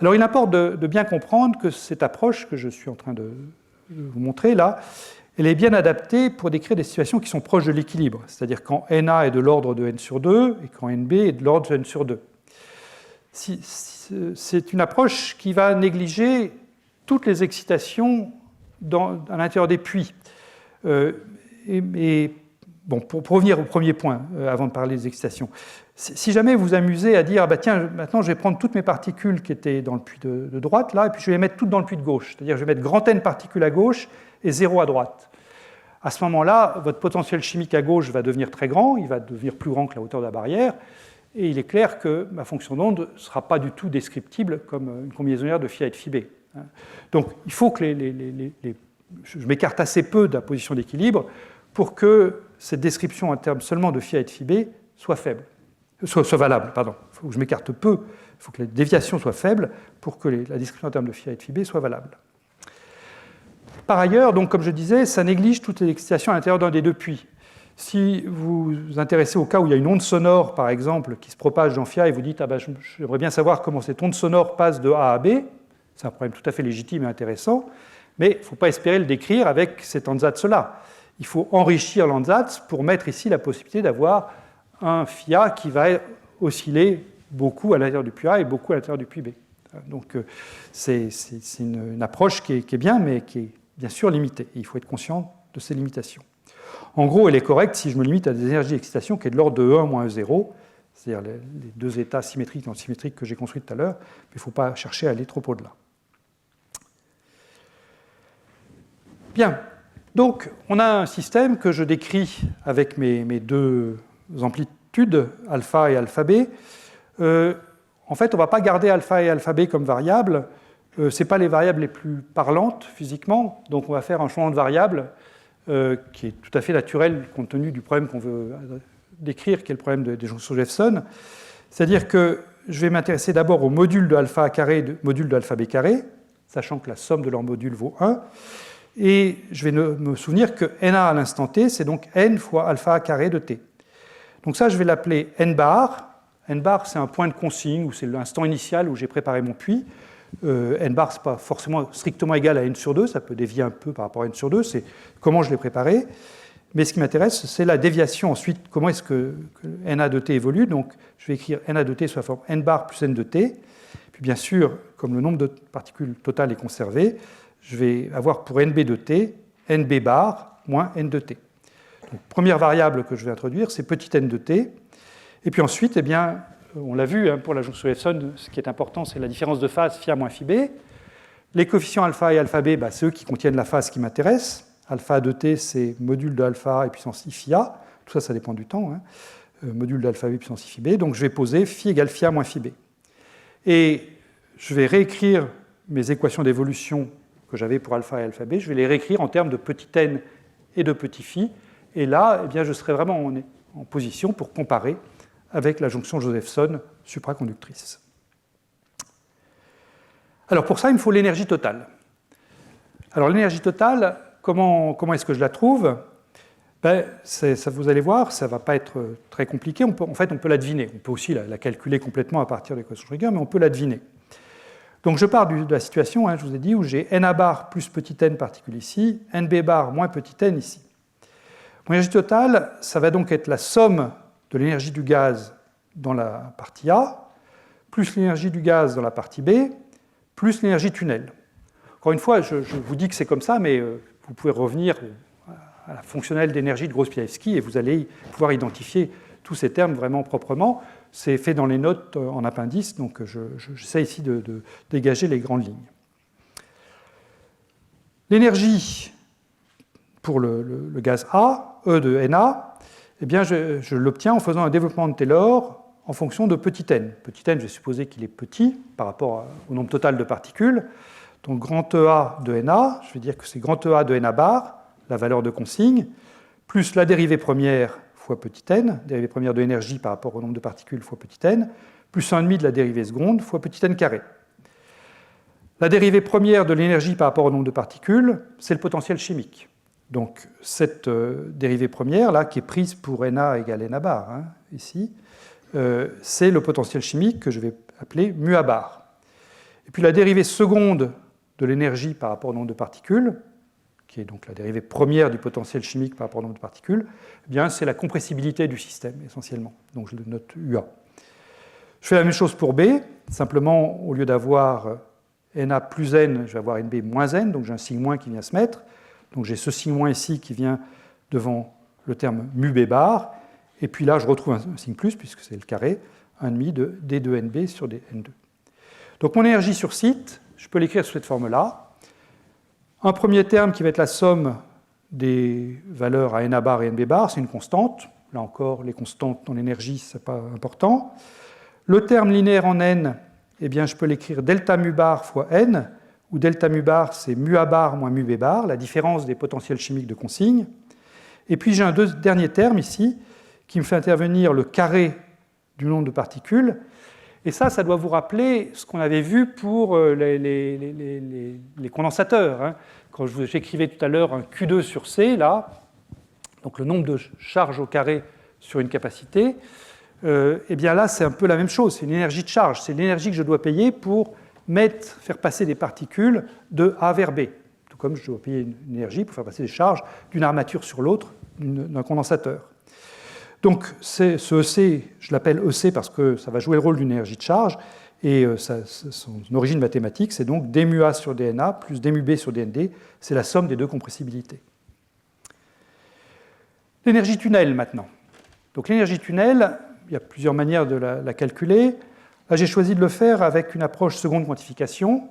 Speaker 1: Alors il importe de bien comprendre que cette approche que je suis en train de vous montrer là, elle est bien adaptée pour décrire des situations qui sont proches de l'équilibre, c'est-à-dire quand Na est de l'ordre de n sur 2 et quand Nb est de l'ordre de n sur 2. C'est une approche qui va négliger toutes les excitations à l'intérieur des puits. Pour revenir au premier point, avant de parler des excitations, si jamais vous vous amusez à dire tiens, maintenant je vais prendre toutes mes particules qui étaient dans le puits de droite, là, et puis je vais les mettre toutes dans le puits de gauche, c'est-à-dire je vais mettre grand N particules à gauche et 0 à droite. À ce moment-là, votre potentiel chimique à gauche va devenir très grand, il va devenir plus grand que la hauteur de la barrière, et il est clair que ma fonction d'onde ne sera pas du tout descriptible comme une combinaison linéaire de φ et de φb. Donc il faut que je m'écarte assez peu de la position d'équilibre pour que cette description en termes seulement de φ et de φb soit valable. Il faut que je m'écarte peu, il faut que les déviations soient faibles pour que la description en termes de φ et de φb soit valable. Par ailleurs, donc, comme je disais, ça néglige toutes les excitations à l'intérieur d'un des deux puits. Si vous vous intéressez au cas où il y a une onde sonore, par exemple, qui se propage dans φ et vous dites j'aimerais bien savoir comment cette onde sonore passe de A à B, c'est un problème tout à fait légitime et intéressant, mais il ne faut pas espérer le décrire avec cet ansatz-là. Il faut enrichir l'ansatz pour mettre ici la possibilité d'avoir un φ qui va osciller beaucoup à l'intérieur du puits A et beaucoup à l'intérieur du puits B. Donc c'est une approche qui est bien, mais qui est bien sûr limitée. Et il faut être conscient de ces limitations. En gros, elle est correcte si je me limite à des énergies d'excitation qui est de l'ordre de E1 moins E0, c'est-à-dire les deux états symétriques et antisymétriques que j'ai construits tout à l'heure, mais il ne faut pas chercher à aller trop au-delà. Bien, donc on a un système que je décris avec mes deux amplitudes, alpha et alpha b. En fait, on ne va pas garder alpha et alpha b comme variables. Ce n'est pas les variables les plus parlantes physiquement, donc on va faire un changement de variable qui est tout à fait naturel compte tenu du problème qu'on veut décrire, qui est le problème des jonctions Jefferson. C'est-à-dire que je vais m'intéresser d'abord au module de alpha carré, module de alpha b carré. sachant que la somme de leurs modules vaut 1. Et je vais me souvenir que Na à l'instant t, c'est donc n fois alpha carré de t. Donc ça, je vais l'appeler n bar. N bar, c'est un point de consigne, ou c'est l'instant initial où j'ai préparé mon puits. N bar, ce n'est pas forcément strictement égal à n sur 2, ça peut dévier un peu par rapport à n sur 2, c'est comment je l'ai préparé. Mais ce qui m'intéresse, c'est la déviation ensuite, comment est-ce que Na de t évolue. Donc je vais écrire Na de t sous la forme n bar plus n de t. Puis bien sûr, comme le nombre de particules totales est conservé, je vais avoir pour nb de t, nb bar moins n de t. Donc, première variable que je vais introduire, c'est petit n de t. Et puis ensuite, eh bien, on l'a vu, pour la jonction Wolfson, ce qui est important, c'est la différence de phase phi a moins phi b. Les coefficients alpha et alpha b, c'est eux qui contiennent la phase qui m'intéresse. Alpha de t, c'est module de alpha et puissance i phi a. Tout ça, ça dépend du temps. Module de alpha b puissance i phi b. Donc je vais poser phi égale phi a moins phi b. Et je vais réécrire mes équations d'évolution que j'avais pour alpha et alpha b, je vais les réécrire en termes de petit n et de petit phi. Et là, eh bien, je serai vraiment en position pour comparer avec la jonction Josephson supraconductrice. Alors pour ça, il me faut l'énergie totale. Alors l'énergie totale, comment est-ce que je la trouve? Ça, vous allez voir, ça ne va pas être très compliqué. En fait, on peut la deviner. On peut aussi la calculer complètement à partir de l'équation Schrödinger, mais on peut la deviner. Donc je pars de la situation, je vous ai dit, où j'ai Na bar plus petit n particules ici, Nb bar moins petit n ici. Mon énergie totale, ça va donc être la somme de l'énergie du gaz dans la partie A, plus l'énergie du gaz dans la partie B, plus l'énergie tunnel. Encore une fois, je vous dis que c'est comme ça, mais vous pouvez revenir à la fonctionnelle d'énergie de Gross-Piasecki et vous allez pouvoir identifier tous ces termes vraiment proprement. C'est fait dans les notes en appendice, donc j'essaie ici de dégager les grandes lignes. L'énergie pour le gaz A, E de Na, eh bien je l'obtiens en faisant un développement de Taylor en fonction de petit n. Petit n, je vais supposer qu'il est petit par rapport au nombre total de particules. Donc grand EA de Na, je vais dire que c'est grand EA de Na bar, la valeur de consigne, plus la dérivée première fois petit n, dérivée première de l'énergie par rapport au nombre de particules fois petit n, plus 1,5 de la dérivée seconde fois petit n carré. La dérivée première de l'énergie par rapport au nombre de particules, c'est le potentiel chimique. Donc cette dérivée première, là, qui est prise pour Na égale Na bar, ici, c'est le potentiel chimique que je vais appeler mu A bar. Et puis la dérivée seconde de l'énergie par rapport au nombre de particules, qui est donc la dérivée première du potentiel chimique par rapport au nombre de particules, eh bien, c'est la compressibilité du système, essentiellement. Donc je le note UA. Je fais la même chose pour B, simplement, au lieu d'avoir Na plus N, je vais avoir NB moins N, donc j'ai un signe moins qui vient se mettre. Donc j'ai ce signe moins ici qui vient devant le terme mu B bar, et puis là, je retrouve un signe plus, puisque c'est le carré, 1,5 de D2NB sur DN2. Donc mon énergie sur site, je peux l'écrire sous cette forme-là. Un premier terme qui va être la somme des valeurs à Na bar et NB bar, c'est une constante. Là encore, les constantes dans l'énergie, ce n'est pas important. Le terme linéaire en n, eh bien, je peux l'écrire delta mu bar fois n, où delta mu bar, c'est mu A bar moins mu B bar, la différence des potentiels chimiques de consigne. Et puis j'ai un dernier terme ici, qui me fait intervenir le carré du nombre de particules. Et ça doit vous rappeler ce qu'on avait vu pour les condensateurs. Quand j'écrivais tout à l'heure un Q2 sur C, là, donc le nombre de charges au carré sur une capacité, eh bien là, c'est un peu la même chose. C'est une énergie de charge. C'est l'énergie que je dois payer pour faire passer des particules de A vers B. Tout comme je dois payer une énergie pour faire passer des charges d'une armature sur l'autre d'un condensateur. Donc ce EC, je l'appelle EC parce que ça va jouer le rôle d'une énergie de charge, et son origine mathématique, c'est donc d mu A sur dNA plus d mu B sur dNd, c'est la somme des deux compressibilités. L'énergie tunnel maintenant. Donc l'énergie tunnel, il y a plusieurs manières de la calculer. Là, j'ai choisi de le faire avec une approche seconde quantification.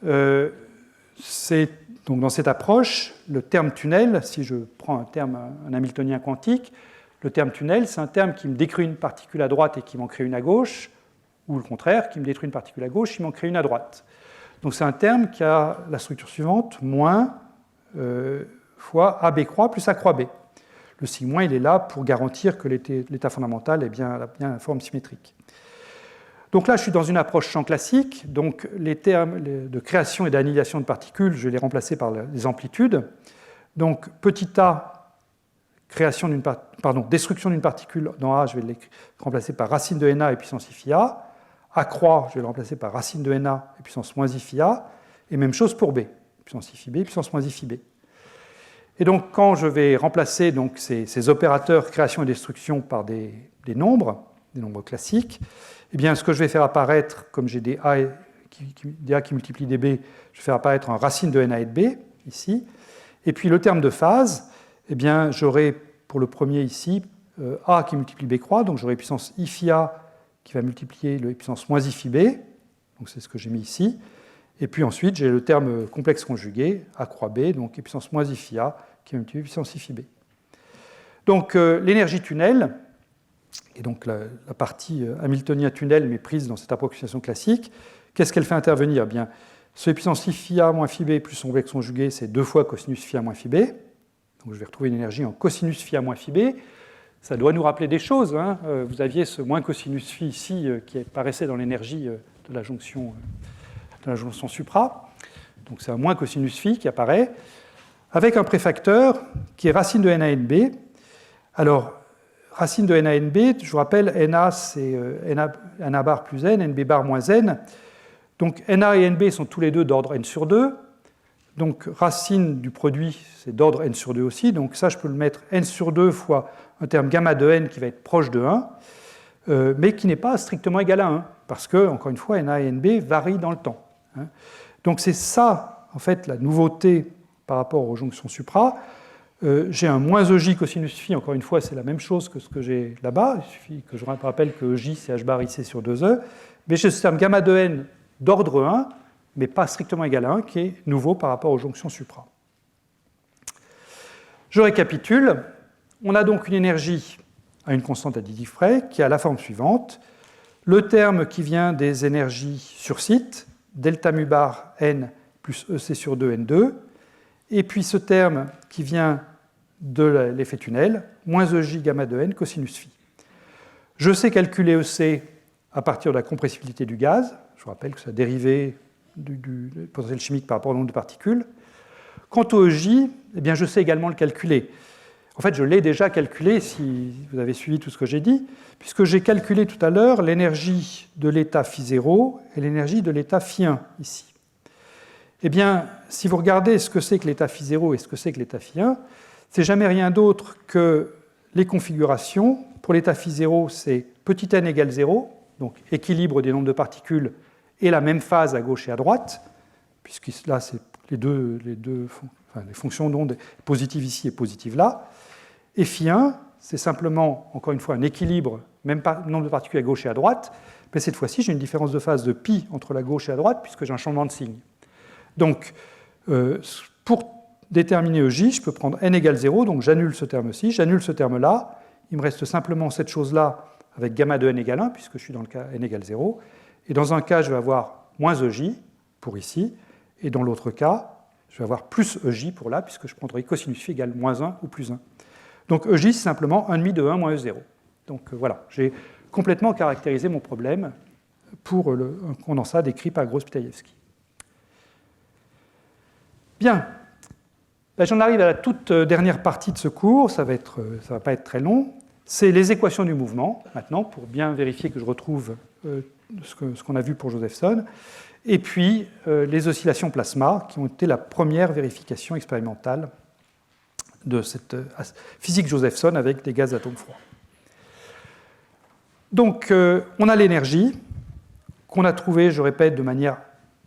Speaker 1: Donc dans cette approche, le terme tunnel, si je prends un hamiltonien quantique, le terme tunnel, c'est un terme qui me décrit une particule à droite et qui m'en crée une à gauche, ou le contraire, qui me détruit une particule à gauche et qui m'en crée une à droite. Donc c'est un terme qui a la structure suivante, moins fois AB croix plus A croix B. Le signe moins, il est là pour garantir que l'état fondamental est bien la forme symétrique. Donc là, je suis dans une approche champ classique. Donc les termes de création et d'annihilation de particules, je vais les remplacer par les amplitudes. Donc petit a, destruction d'une particule dans A, je vais le remplacer par racine de Na et puissance I phi A. A croix, je vais le remplacer par racine de Na et puissance moins I phi A. Et même chose pour B, puissance I phi B, puissance moins I phi B. Et donc quand je vais remplacer donc, ces opérateurs création et destruction par des nombres classiques, eh bien, ce que je vais faire apparaître, comme j'ai des A qui multiplient des B, je vais faire apparaître en racine de Na et de B, ici. Et puis le terme de phase, eh bien, j'aurai pour le premier ici, A qui multiplie B croix, donc j'aurai puissance I phi A qui va multiplier le puissance moins I phi B, donc c'est ce que j'ai mis ici. Et puis ensuite, j'ai le terme complexe conjugué, A croix B, donc puissance moins I phi A qui va multiplier puissance I phi B. Donc l'énergie tunnel, et donc la partie hamiltonien tunnel, mais prise dans cette approximation classique, qu'est-ce qu'elle fait intervenir? Eh bien, ce puissance I phi A moins phi B plus son complexe conjugué, c'est 2 fois cosinus phi A moins phi B. Donc je vais retrouver une énergie en cosinus phi A moins phi B. Ça doit nous rappeler des choses. Hein. Vous aviez ce moins cosinus phi ici qui apparaissait dans l'énergie de la jonction supra. Donc c'est un moins cosinus phi qui apparaît, avec un préfacteur qui est racine de Na et de B. Alors, racine de Na et de B, je vous rappelle, Na c'est Na bar plus N, NB bar moins N. Donc Na et NB sont tous les deux d'ordre N sur 2. Donc racine du produit, c'est d'ordre N sur 2 aussi. Donc ça, je peux le mettre N sur 2 fois un terme gamma de N qui va être proche de 1, mais qui n'est pas strictement égal à 1, parce que, encore une fois, Na et NB varient dans le temps. Donc c'est ça, en fait, la nouveauté par rapport aux jonctions supra. J'ai un moins EJ cosinus phi, encore une fois, c'est la même chose que ce que j'ai là-bas. Il suffit que je rappelle que EJ, c'est H bar IC sur 2E. Mais j'ai ce terme gamma de N d'ordre 1, mais pas strictement égal à 1, qui est nouveau par rapport aux jonctions supra. Je récapitule. On a donc une énergie à une constante additive près qui a la forme suivante. Le terme qui vient des énergies sur site, delta mu bar N plus EC sur 2 N2, et puis ce terme qui vient de l'effet tunnel, moins EJ gamma de N cosinus phi. Je sais calculer EC à partir de la compressibilité du gaz. Je vous rappelle que c'est la dérivée du potentiel chimique par rapport au nombre de particules. Quant au EJ, eh bien, je sais également le calculer. En fait, je l'ai déjà calculé, si vous avez suivi tout ce que j'ai dit, puisque j'ai calculé tout à l'heure l'énergie de l'état phi 0 et l'énergie de l'état phi 1, ici. Eh bien, si vous regardez ce que c'est que l'état phi 0 et ce que c'est que l'état phi 1, c'est jamais rien d'autre que les configurations. Pour l'état phi 0, c'est petit n égale 0, donc équilibre des nombres de particules et la même phase à gauche et à droite, puisque là, c'est les fonctions d'onde positives ici et positives là. Et phi 1, c'est simplement, encore une fois, un équilibre, même nombre de particules à gauche et à droite, mais cette fois-ci, j'ai une différence de phase de pi entre la gauche et la droite, puisque j'ai un changement de signe. Donc, pour déterminer EJ, je peux prendre n égale 0, donc j'annule ce terme-ci, j'annule ce terme-là, il me reste simplement cette chose-là avec gamma de n égale 1, puisque je suis dans le cas n égale 0, et dans un cas, je vais avoir moins EJ, pour ici, et dans l'autre cas, je vais avoir plus EJ pour là, puisque je prendrai cosinus phi égale moins 1 ou plus 1. Donc EJ, c'est simplement 1,5 de 1 moins E0. Donc voilà, j'ai complètement caractérisé mon problème pour un condensat décrit par Gross-Pitayevsky. Bien, ben, j'en arrive à la toute dernière partie de ce cours, ça va pas être très long. C'est les équations du mouvement, maintenant, pour bien vérifier que je retrouve ce qu'on a vu pour Josephson. Et puis les oscillations plasma, qui ont été la première vérification expérimentale de cette physique Josephson avec des gaz atomes froids. Donc, on a l'énergie qu'on a trouvée, je répète, de manière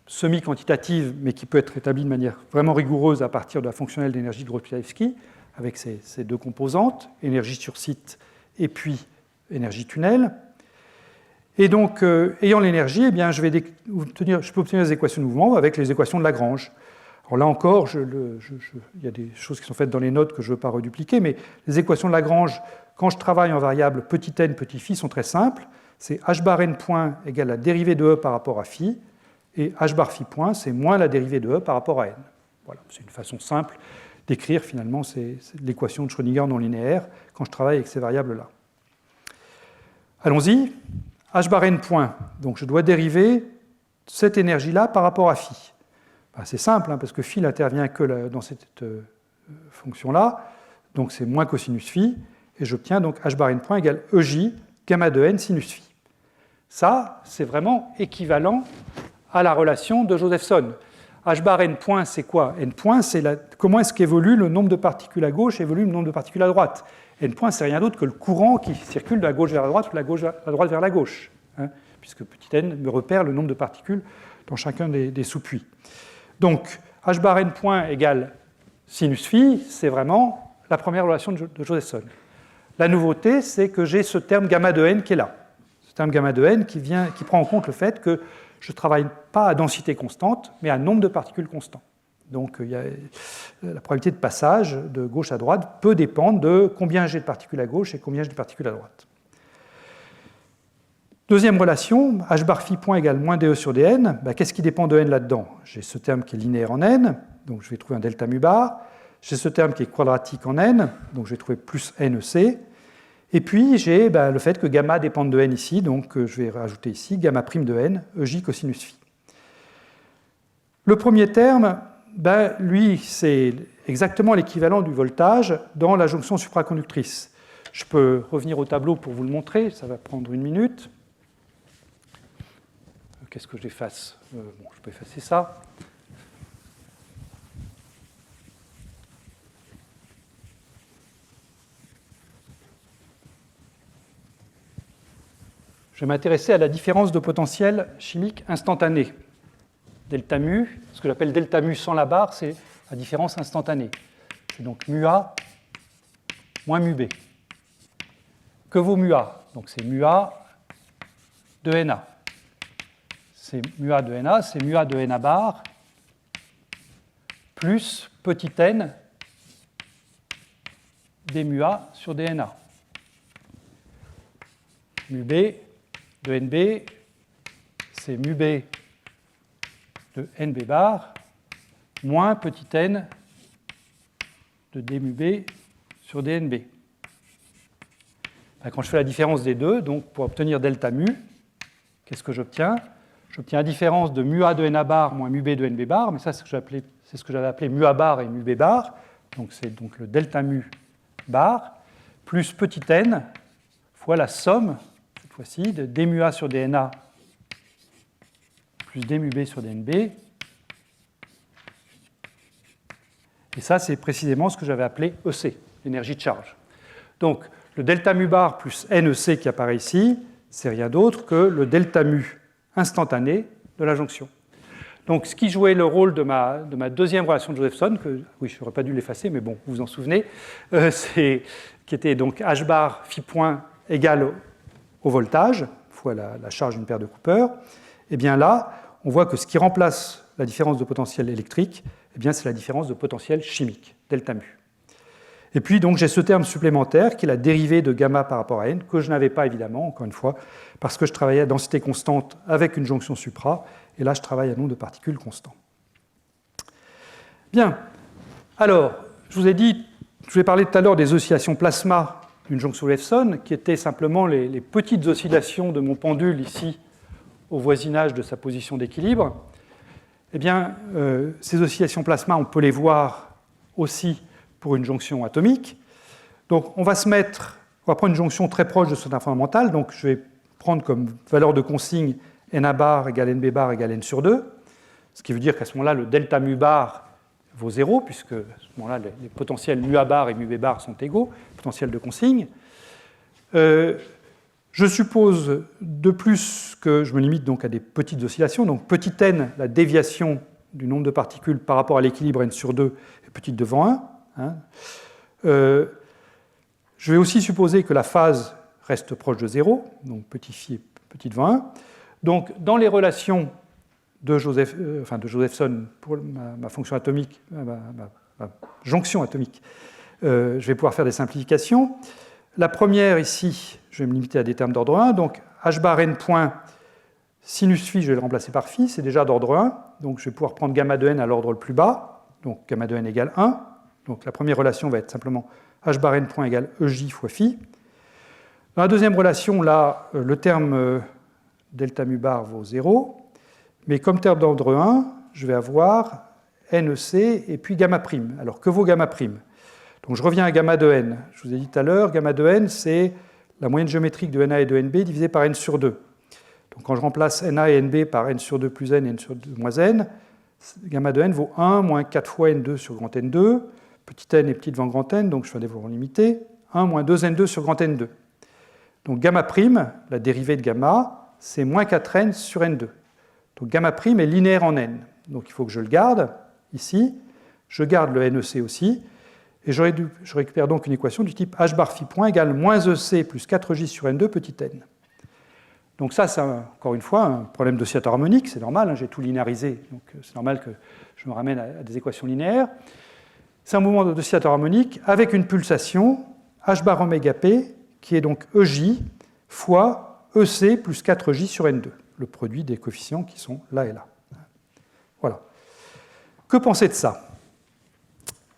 Speaker 1: semi-quantitative, mais qui peut être établie de manière vraiment rigoureuse à partir de la fonctionnelle d'énergie de Gross-Pitayevsky, avec ces deux composantes, énergie sur site et puis énergie tunnel. Et donc, ayant l'énergie, eh bien, je peux obtenir les équations de mouvement avec les équations de Lagrange. Alors là encore, il y a des choses qui sont faites dans les notes que je ne veux pas redupliquer, mais les équations de Lagrange, quand je travaille en variable petit n, petit phi, sont très simples. C'est h bar n point égale la dérivée de e par rapport à phi, et h bar phi point, c'est moins la dérivée de e par rapport à n. Voilà, c'est une façon simple d'écrire finalement l'équation de Schrödinger non linéaire quand je travaille avec ces variables-là. Allons-y. h bar n point, donc je dois dériver cette énergie-là par rapport à phi. Ben, c'est simple, hein, parce que phi n'intervient que dans cette fonction-là, donc c'est moins cosinus phi, et j'obtiens donc h bar n point égale EJ gamma de n sinus phi. Ça, c'est vraiment équivalent à la relation de Josephson. H bar n point, c'est quoi? N point, c'est comment est-ce qu'évolue le nombre de particules à gauche et évolue le nombre de particules à droite. N point, c'est rien d'autre que le courant qui circule de la gauche vers la droite ou de la droite vers la gauche, hein, puisque petit n me repère le nombre de particules dans chacun des sous-puits. Donc, h bar n point égale sinus phi, c'est vraiment la première relation de Josephson. La nouveauté, c'est que j'ai ce terme gamma de n qui est là. Ce terme gamma de n qui prend en compte le fait que je ne travaille pas à densité constante, mais à nombre de particules constant. Donc la probabilité de passage de gauche à droite peut dépendre de combien j'ai de particules à gauche et combien j'ai de particules à droite. Deuxième relation, h bar phi point égale moins dE sur dn. Ben, qu'est-ce qui dépend de n là-dedans? J'ai ce terme qui est linéaire en n, donc je vais trouver un delta mu bar. J'ai ce terme qui est quadratique en n, donc je vais trouver plus nEc. Et puis j'ai le fait que gamma dépend de n ici, donc je vais rajouter ici gamma prime de n, EJ cosinus phi. Le premier terme, lui, c'est exactement l'équivalent du voltage dans la jonction supraconductrice. Je peux revenir au tableau pour vous le montrer, ça va prendre une minute. Qu'est-ce que j'efface? Je peux effacer ça. Je vais m'intéresser à la différence de potentiel chimique instantanée. Delta mu, ce que j'appelle delta mu sans la barre, c'est la différence instantanée. C'est donc mu A moins mu B. Que vaut mu A? Donc c'est mu A de Na. C'est mu A de Na, c'est mu A de Na bar plus petit n d mu A sur dNA. Mu B de NB, c'est mu B de NB bar moins petit n de d mu B sur dNB. Quand je fais la différence des deux, donc pour obtenir delta mu, qu'est-ce que j'obtiens? J'obtiens la différence de mu A de Na bar moins mu B de NB bar, mais ça c'est ce que j'avais appelé mu A bar et mu B bar, donc c'est donc le delta mu bar, plus petit n fois la somme, cette fois-ci, de d mu A sur dNA plus d mu B sur dNB. Et ça, c'est précisément ce que j'avais appelé EC, l'énergie de charge. Donc, le delta mu bar plus NEC qui apparaît ici, c'est rien d'autre que le delta mu instantané de la jonction. Donc, ce qui jouait le rôle de ma deuxième relation de Josephson, que oui, je n'aurais pas dû l'effacer, mais bon, vous vous en souvenez, qui était donc h bar phi point égale au voltage, fois la charge d'une paire de Cooper, et bien là, on voit que ce qui remplace la différence de potentiel électrique, eh bien, c'est la différence de potentiel chimique, delta mu. Et puis, donc, j'ai ce terme supplémentaire qui est la dérivée de gamma par rapport à n, que je n'avais pas évidemment, encore une fois, parce que je travaillais à densité constante avec une jonction supra, et là, je travaille à nombre de particules constant. Bien. Alors, je vous ai parlé tout à l'heure des oscillations plasma d'une jonction Josephson, qui étaient simplement les petites oscillations de mon pendule ici, au voisinage de sa position d'équilibre. Eh bien, ces oscillations plasma, on peut les voir aussi pour une jonction atomique. Donc, on va prendre une jonction très proche de son fondamentale. Donc, je vais prendre comme valeur de consigne Na bar égale NB bar égale N sur 2, ce qui veut dire qu'à ce moment-là, le delta mu bar vaut 0, puisque à ce moment-là, les potentiels mu A bar et mu B bar sont égaux, potentiel de consigne. Je suppose de plus que je me limite donc à des petites oscillations. Donc, petit n, la déviation du nombre de particules par rapport à l'équilibre n sur 2 est petite devant 1. Je vais aussi supposer que la phase reste proche de 0, donc petit phi est petit devant 1. Donc, dans les relations de Josephson pour ma fonction atomique, ma jonction atomique, je vais pouvoir faire des simplifications. La première ici, je vais me limiter à des termes d'ordre 1. Donc, h bar n point sinus phi, je vais le remplacer par phi, c'est déjà d'ordre 1. Donc, je vais pouvoir prendre gamma de n à l'ordre le plus bas. Donc, gamma de n égale 1. Donc, la première relation va être simplement h bar n point égale EJ fois phi. Dans la deuxième relation, là, le terme delta mu bar vaut 0. Mais comme terme d'ordre 1, je vais avoir NEC et puis gamma prime. Alors, que vaut gamma prime? Donc, je reviens à gamma de n. Je vous ai dit tout à l'heure, gamma de n, c'est la moyenne géométrique de NA et de NB divisée par n sur 2. Donc, quand je remplace NA et NB par n sur 2 plus n et n sur 2 moins n, gamma de n vaut 1 moins 4 fois n2 sur grand N2, petit n est petit devant grand N, donc je fais un développement limité, 1 moins 2n2 sur grand N2. Donc gamma prime, la dérivée de gamma, c'est moins 4n sur n2. Donc gamma prime est linéaire en n. Donc il faut que je le garde ici, je garde le NEC aussi, et je récupère donc une équation du type h bar phi point égale moins EC plus 4j sur n2 petit n. Donc ça, c'est encore une fois un problème d'oscillateur harmonique, c'est normal, hein, j'ai tout linéarisé, donc c'est normal que je me ramène à des équations linéaires. C'est un mouvement d'oscillateur harmonique avec une pulsation h bar oméga p qui est donc EJ fois EC plus 4J sur N2, le produit des coefficients qui sont là et là. Voilà. Que penser de ça?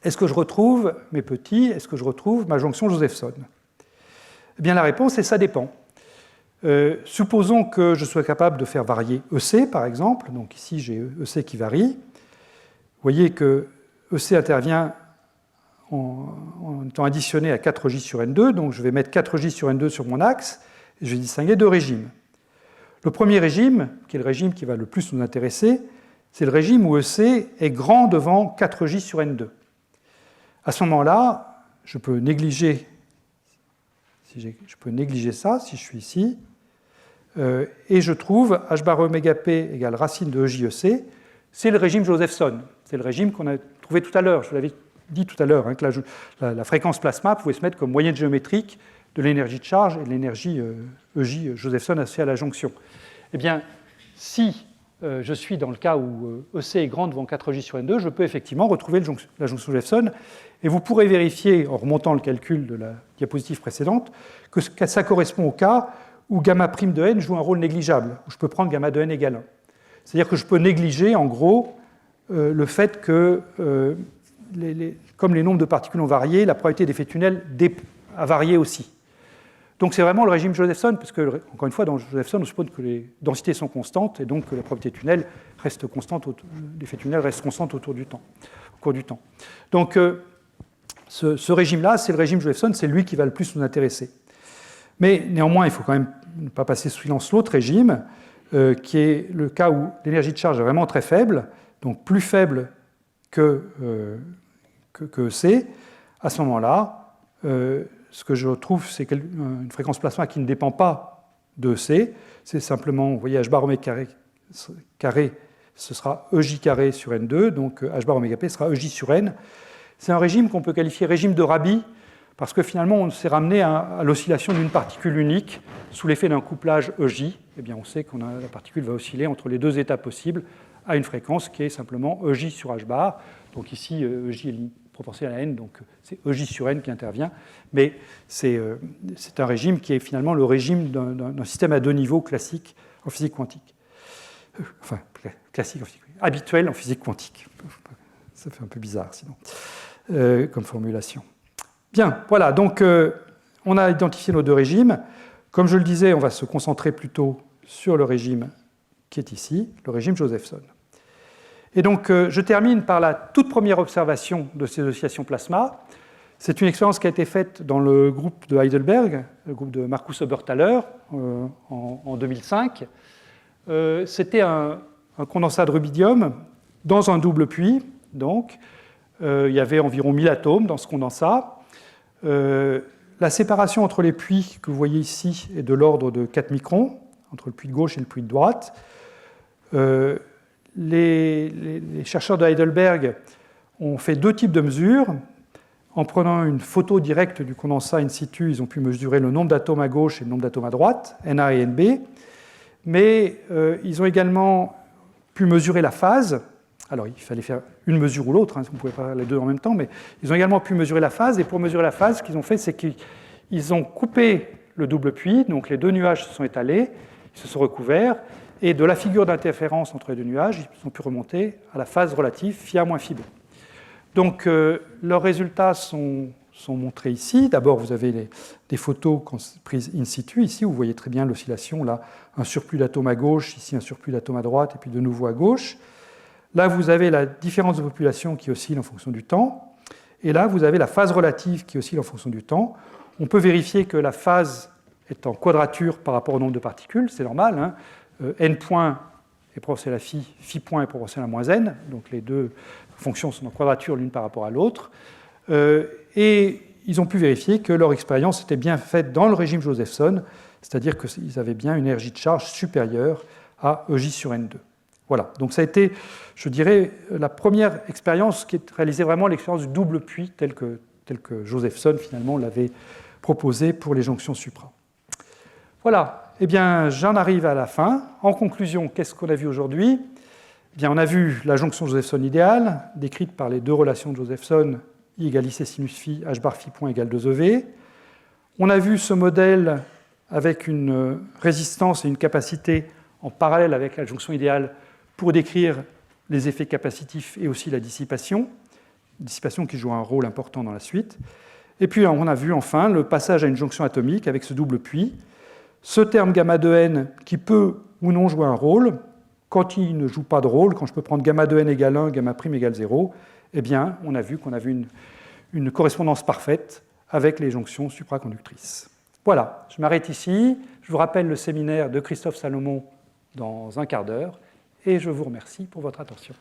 Speaker 1: Est-ce que je retrouve mes petits? Est-ce que je retrouve ma jonction Josephson? Eh bien, la réponse est ça dépend. Supposons que je sois capable de faire varier EC, par exemple. Donc ici, j'ai EC qui varie. Vous voyez que EC intervient en étant additionné à 4J sur N2. Donc je vais mettre 4J sur N2 sur mon axe et je vais distinguer deux régimes. Le premier régime, qui est le régime qui va le plus nous intéresser, c'est le régime où EC est grand devant 4J sur N2. À ce moment-là, je peux négliger ça si je suis ici. Et je trouve h bar oméga p égale racine de EJEC, c'est le régime Josephson. C'est le régime qu'on a trouvé tout à l'heure. Je vous l'avais dit tout à l'heure, hein, que la fréquence plasma pouvait se mettre comme moyenne géométrique de l'énergie de charge et de l'énergie EJ Josephson associée à la jonction. Eh bien, si je suis dans le cas où EC est grand devant 4J sur N2, je peux effectivement retrouver la jonction Josephson. Et vous pourrez vérifier, en remontant le calcul de la diapositive précédente, que ça correspond au cas où gamma prime de n joue un rôle négligeable, où je peux prendre gamma de n égale 1. C'est-à-dire que je peux négliger, en gros, le fait que, comme les nombres de particules ont varié, la probabilité d'effet tunnel a varié aussi. Donc c'est vraiment le régime Josephson, parce que, encore une fois, dans Josephson, on suppose que les densités sont constantes, et donc que la probabilité tunnel reste constante, l'effet tunnel reste constante au cours du temps. Donc ce régime-là, c'est le régime Josephson, c'est lui qui va le plus nous intéresser. Mais néanmoins, il ne faut quand même ne pas passer sous silence l'autre régime, qui est le cas où l'énergie de charge est vraiment très faible, donc plus faible que C. À ce moment-là, ce que je trouve, c'est une fréquence plasma qui ne dépend pas de C. C'est simplement, vous voyez, h bar oméga carré, ce sera EJ carré sur N2, donc h bar oméga p sera EJ sur N. C'est un régime qu'on peut qualifier régime de Rabi, parce que finalement, on s'est ramené à l'oscillation d'une particule unique sous l'effet d'un couplage EJ. Eh bien, on sait que la particule va osciller entre les deux états possibles à une fréquence qui est simplement EJ sur H bar. Donc ici, EJ est proportionnel à N, donc c'est EJ sur N qui intervient. Mais c'est un régime qui est finalement le régime d'un système à deux niveaux classique en physique quantique. Enfin, classique en physique quantique, habituel en physique quantique. Ça fait un peu bizarre, sinon, comme formulation. Bien, voilà, donc on a identifié nos deux régimes. Comme je le disais, on va se concentrer plutôt sur le régime qui est ici, le régime Josephson. Et donc, je termine par la toute première observation de ces oscillations plasma. C'est une expérience qui a été faite dans le groupe de Heidelberg, le groupe de Markus Oberthaler, en 2005. C'était un condensat de rubidium dans un double puits, donc il y avait environ 1000 atomes dans ce condensat. La séparation entre les puits que vous voyez ici est de l'ordre de 4 microns, entre le puits de gauche et le puits de droite. Les chercheurs de Heidelberg ont fait deux types de mesures. En prenant une photo directe du condensat in situ, ils ont pu mesurer le nombre d'atomes à gauche et le nombre d'atomes à droite, Na et Nb. Mais ils ont également pu mesurer la phase. Alors, il fallait faire une mesure ou l'autre, hein, on ne pouvait pas faire les deux en même temps, mais ils ont également pu mesurer la phase. Et pour mesurer la phase, ce qu'ils ont fait, c'est qu'ils ont coupé le double puits, donc les deux nuages se sont étalés, ils se sont recouverts, et de la figure d'interférence entre les deux nuages, ils ont pu remonter à la phase relative phi A moins phi B. Donc, leurs résultats sont sont montrées ici. D'abord, vous avez des photos prises in situ. Ici, vous voyez très bien l'oscillation. Là, un surplus d'atomes à gauche, ici un surplus d'atomes à droite, et puis de nouveau à gauche. Là, vous avez la différence de population qui oscille en fonction du temps. Et là, vous avez la phase relative qui oscille en fonction du temps. On peut vérifier que la phase est en quadrature par rapport au nombre de particules. C'est normal, hein. N point est proportionnel à phi point est proportionnel à moins n. Donc les deux fonctions sont en quadrature l'une par rapport à l'autre. Et ils ont pu vérifier que leur expérience était bien faite dans le régime Josephson, c'est-à-dire qu'ils avaient bien une énergie de charge supérieure à EJ sur N2. Voilà, donc ça a été, je dirais, la première expérience qui est réalisée vraiment l'expérience du double puits, telle que Josephson finalement l'avait proposé pour les jonctions supra. Voilà, eh bien j'en arrive à la fin. En conclusion, qu'est-ce qu'on a vu aujourd'hui ? Eh bien, on a vu la jonction Josephson idéale, décrite par les deux relations de Josephson, I égale IC sinus phi, H bar phi point égale 2EV. On a vu ce modèle avec une résistance et une capacité en parallèle avec la jonction idéale pour décrire les effets capacitifs et aussi la dissipation qui joue un rôle important dans la suite. Et puis on a vu enfin le passage à une jonction atomique avec ce double puits. Ce terme gamma de n qui peut ou non jouer un rôle, quand il ne joue pas de rôle, quand je peux prendre gamma de n égale 1, gamma prime égale 0, eh bien on a vu qu'on avait une correspondance parfaite avec les jonctions supraconductrices. Voilà, je m'arrête ici. Je vous rappelle le séminaire de Christophe Salomon dans un quart d'heure et je vous remercie pour votre attention.